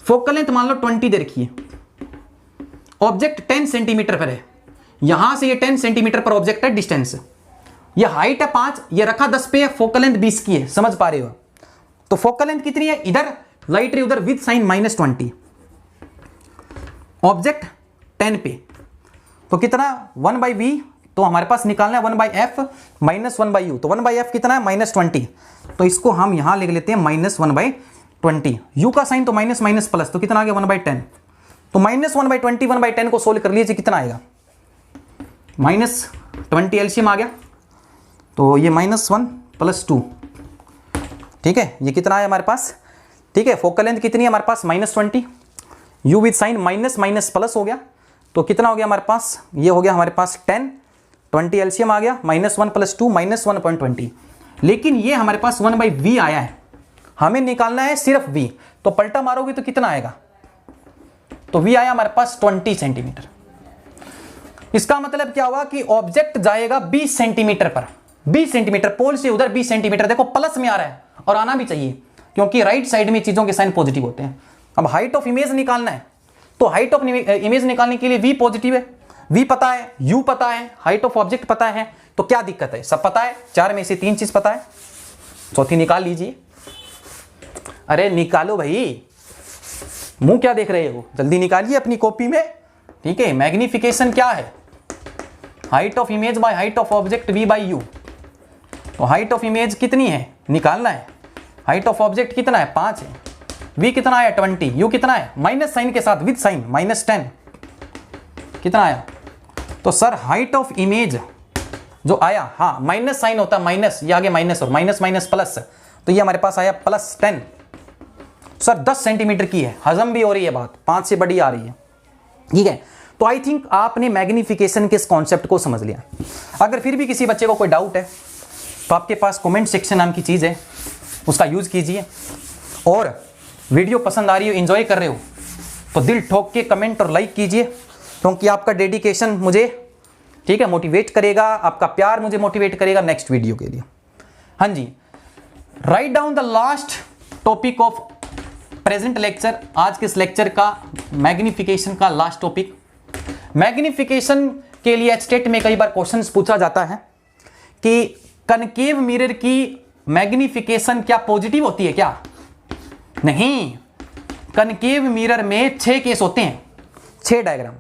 फोकल लेंथ मान लो 20 दे रखी है, ऑब्जेक्ट 10 सेंटीमीटर पर है, यहां से ये 10 सेंटीमीटर पर ऑब्जेक्ट है डिस्टेंस, ये हाइट है 5, ये रखा 10 पे है, फोकल लेंथ 20 की है, समझ पा रहे हो? तो फोकल लेंथ कितनी है? इधर लाइट रे उधर विद साइन -20, ऑब्जेक्ट 10 पे, तो कितना? 1/v, तो हमारे पास निकालना है 1/f माइनस 1/u, तो 1/f कितना है? -20, तो इसको हम यहां लिख लेते हैं -1/20। u का साइन तो माइनस माइनस प्लस, तो कितना आ गया? 1/10। तो -1/20 1/10 को सोल्व कर लीजिए, कितना आएगा? -20 एलसीएम आ गया, तो ये -1 + 2, ठीक है, ये कितना है हमारे पास? ठीक है, फोकल लेंथ कितनी है हमारे पास? -20, u with sign minus minus plus हो गया, तो कितना हो गया हमारे पास? ये हो गया हमारे पास 10, 20 एलसीएम आ गया, -1 + 2 -1/20। लेकिन ये हमारे पास 1/v आया है, हमें निकालना है सिर्फ v, तो पलटा मारोगे तो कितना आएगा? तो v आया हमारे पास 20 सेंटीमीटर। इसका मतलब क्या हुआ कि ऑब्जेक्ट जाएगा 20 सेंटीमीटर पर, 20 सेंटीमीटर, पोल से उधर 20 सेंटीमीटर, देखो प्लस में आ रहा है और आना भी चाहिए क्योंकि राइट साइड में चीजों के साइन पॉजिटिव होते हैं। अब हाइट ऑफ इमेज निकालना है, तो हाइट ऑफ इमेज निकालने के लिए v पॉजिटिव है, v पता है, u पता है, हाइट ऑफ ऑब्जेक्ट पता है, तो क्या दिक्कत है? सब पता है, 4 में से 3 चीज पता है, चौथी निकाल लीजिए। अरे निकालो भाई, मुंह क्या देख रहे हो, जल्दी निकालिए अपनी कॉपी में। ठीक है, मैग्निफिकेशन क्या है? Height of image by height of object v/u। तो हाइट ऑफ इमेज कितनी है निकालना है, हाइट ऑफ ऑब्जेक्ट कितना है? 5 है, v कितना है? 20, u कितना है? माइनस साइन के साथ विद साइन -10, कितना आया? तो सर हाइट ऑफ इमेज जो आया, हाँ माइनस साइन होता है, माइनस, ये आगे माइनस और माइनस माइनस प्लस, तो ये हमारे पास आया +10। सर 10 सेंटीमीटर की है, हजम भी हो रही है बात, 5 से बड़ी आ रही है। ठीक है, तो आई थिंक आपने मैग्निफिकेशन के इस कॉन्सेप्ट को समझ लिया। अगर फिर भी किसी बच्चे को कोई डाउट है तो आपके पास कमेंट सेक्शन नाम की चीज़ है, उसका यूज़ कीजिए। और वीडियो पसंद आ रही हो, एंजॉय कर रहे हो, तो दिल ठोक के कमेंट और लाइक कीजिए, क्योंकि आपका डेडिकेशन मुझे, ठीक है, मोटिवेट करेगा, आपका प्यार मुझे मोटिवेट करेगा नेक्स्ट वीडियो के लिए। हाँ जी, right down the last topic of present lecture, आज के इस लेक्चर का मैग्निफिकेशन का लास्ट टॉपिक। मैग्निफिकेशन के लिए स्टेट में कई बार क्वेश्चंस पूछा जाता है कि कनकेव मिरर की मैग्निफिकेशन क्या पॉजिटिव होती है क्या? नहीं, कनकेव मिरर में 6 केस होते हैं, 6 डायग्राम।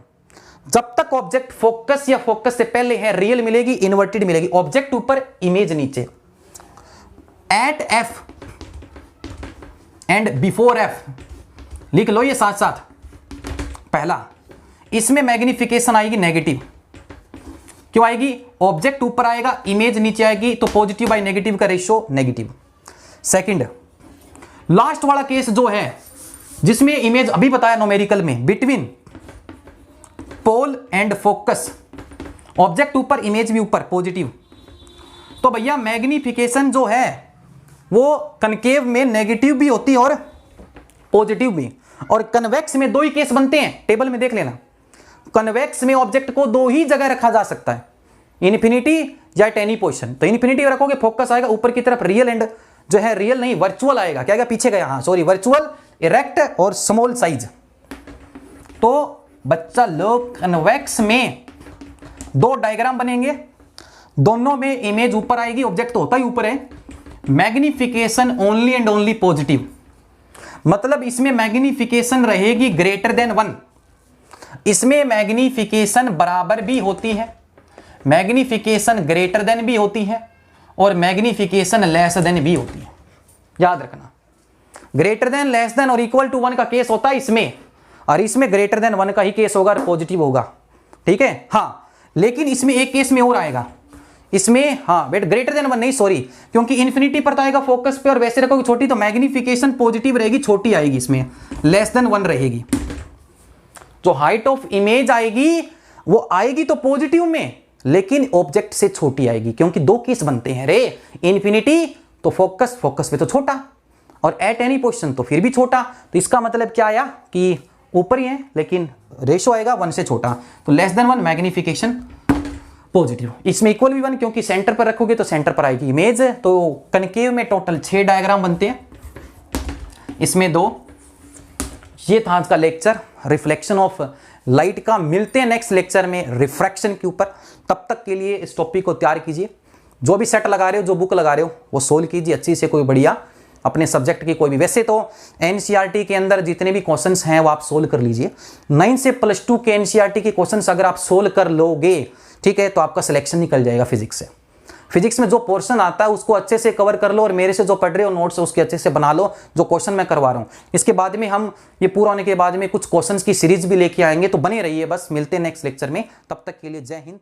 जब तक ऑब्जेक्ट फोकस या फोकस से पहले है, रियल मिलेगी, इन्वर्टेड मिलेगी, ऑब्जेक्ट ऊपर इमेज नीचे। At F and before F लिख लो ये साथ साथ। पहला, इसमें मैग्निफिकेशन आएगी नेगेटिव। क्यों आएगी? ऑब्जेक्ट ऊपर आएगा, इमेज नीचे आएगी, तो पॉजिटिव बाय नेगेटिव का रेशियो नेगेटिव। सेकंड, लास्ट वाला केस जो है जिसमें इमेज अभी बताया न्यूमेरिकल में between pole and focus, object ऊपर इमेज भी ऊपर, पॉजिटिव। तो भैया मैग्निफिकेशन जो है वो कनकेव में नेगेटिव भी होती है और पॉजिटिव भी, और कन्वेक्स में दो ही केस बनते हैं, टेबल में देख लेना। कन्वेक्स में ऑब्जेक्ट को दो ही जगह रखा जा सकता है, इन्फिनिटी या टेनी पोजिशन। तो इन्फिनिटी रखोगे फोकस आएगा ऊपर की तरफ, रियल एंड जो है रियल नहीं वर्चुअल आएगा, क्या आएगा पीछे गया, हाँ सॉरी, वर्चुअल, इरेक्ट और स्मॉल साइज। तो बच्चा लोग कन्वेक्स में दो डायग्राम बनेंगे, दोनों में इमेज ऊपर आएगी, ऑब्जेक्ट तो होता ही ऊपर है, magnification only and only positive. मतलब इसमें मैग्निफिकेशन रहेगी ग्रेटर देन 1, इसमें मैग्निफिकेशन बराबर भी होती है, मैग्निफिकेशन ग्रेटर देन भी होती है, और मैग्निफिकेशन लेस देन भी होती है। याद रखना, ग्रेटर देन, लेस देन और इक्वल टू 1 का केस होता है इसमें, और इसमें ग्रेटर देन 1 का ही केस होगा और पॉजिटिव होगा, ठीक है। हाँ, लेकिन इसमें एक केस में और आएगा, इसमें हाँ वेट ग्रेटर देन 1 नहीं, सॉरी, क्योंकि इन्फिनिटी पर तो आएगा फोकस पे और वैसे रखोगे छोटी, तो मैग्निफिकेशन पॉजिटिव रहेगी, छोटी आएगी, इसमें लेस देन 1 रहेगी। जो हाइट ऑफ इमेज आएगी वो आएगी तो पॉजिटिव में, लेकिन ऑब्जेक्ट से छोटी आएगी, क्योंकि दो केस बनते हैं रे, इन्फिनिटी तो फोकस, फोकस पे तो छोटा, और एट एनी पोजीशन तो फिर भी छोटा। तो इसका मतलब क्या आया कि ऊपर ही है लेकिन रेशो आएगा 1 से छोटा, तो लेस देन 1 मैग्निफिकेशन पॉजिटिव। इसमें इक्वल भी 1, क्योंकि सेंटर पर रखोगे तो सेंटर पर आएगी इमेज। तो कनकेव में टोटल 6 डायग्राम बनते हैं, इसमें 2। ये था आज का लेक्चर रिफ्लेक्शन ऑफ लाइट का। मिलते हैं नेक्स्ट लेक्चर में रिफ्रैक्शन के ऊपर। तब तक के लिए इस टॉपिक को तैयार कीजिए, जो भी सेट लगा रहे हो, जो बुक लगा रहे हो वो सोल्व कीजिए अच्छी से, कोई बढ़िया अपने सब्जेक्ट की कोई भी। वैसे तो एनसीईआरटी के अंदर जितने भी क्वेश्चंस हैं वो आप सोल्व कर लीजिए। 9 से +2 के एनसीईआरटी के क्वेश्चंस अगर आप सोल्व कर लोगे, ठीक है, तो आपका सिलेक्शन निकल जाएगा फिजिक्स से। फिजिक्स में जो पोर्शन आता है उसको अच्छे से कवर कर लो, और मेरे से जो पढ़ रहे हो नोट्स उसके अच्छे से बना लो, जो क्वेश्चन मैं करवा रहा हूँ। इसके बाद में हम ये पूरा होने के बाद में कुछ क्वेश्चंस की सीरीज भी लेके आएंगे, तो बने रहिए बस। मिलते हैं नेक्स्ट लेक्चर में, तब तक के लिए जय हिंद।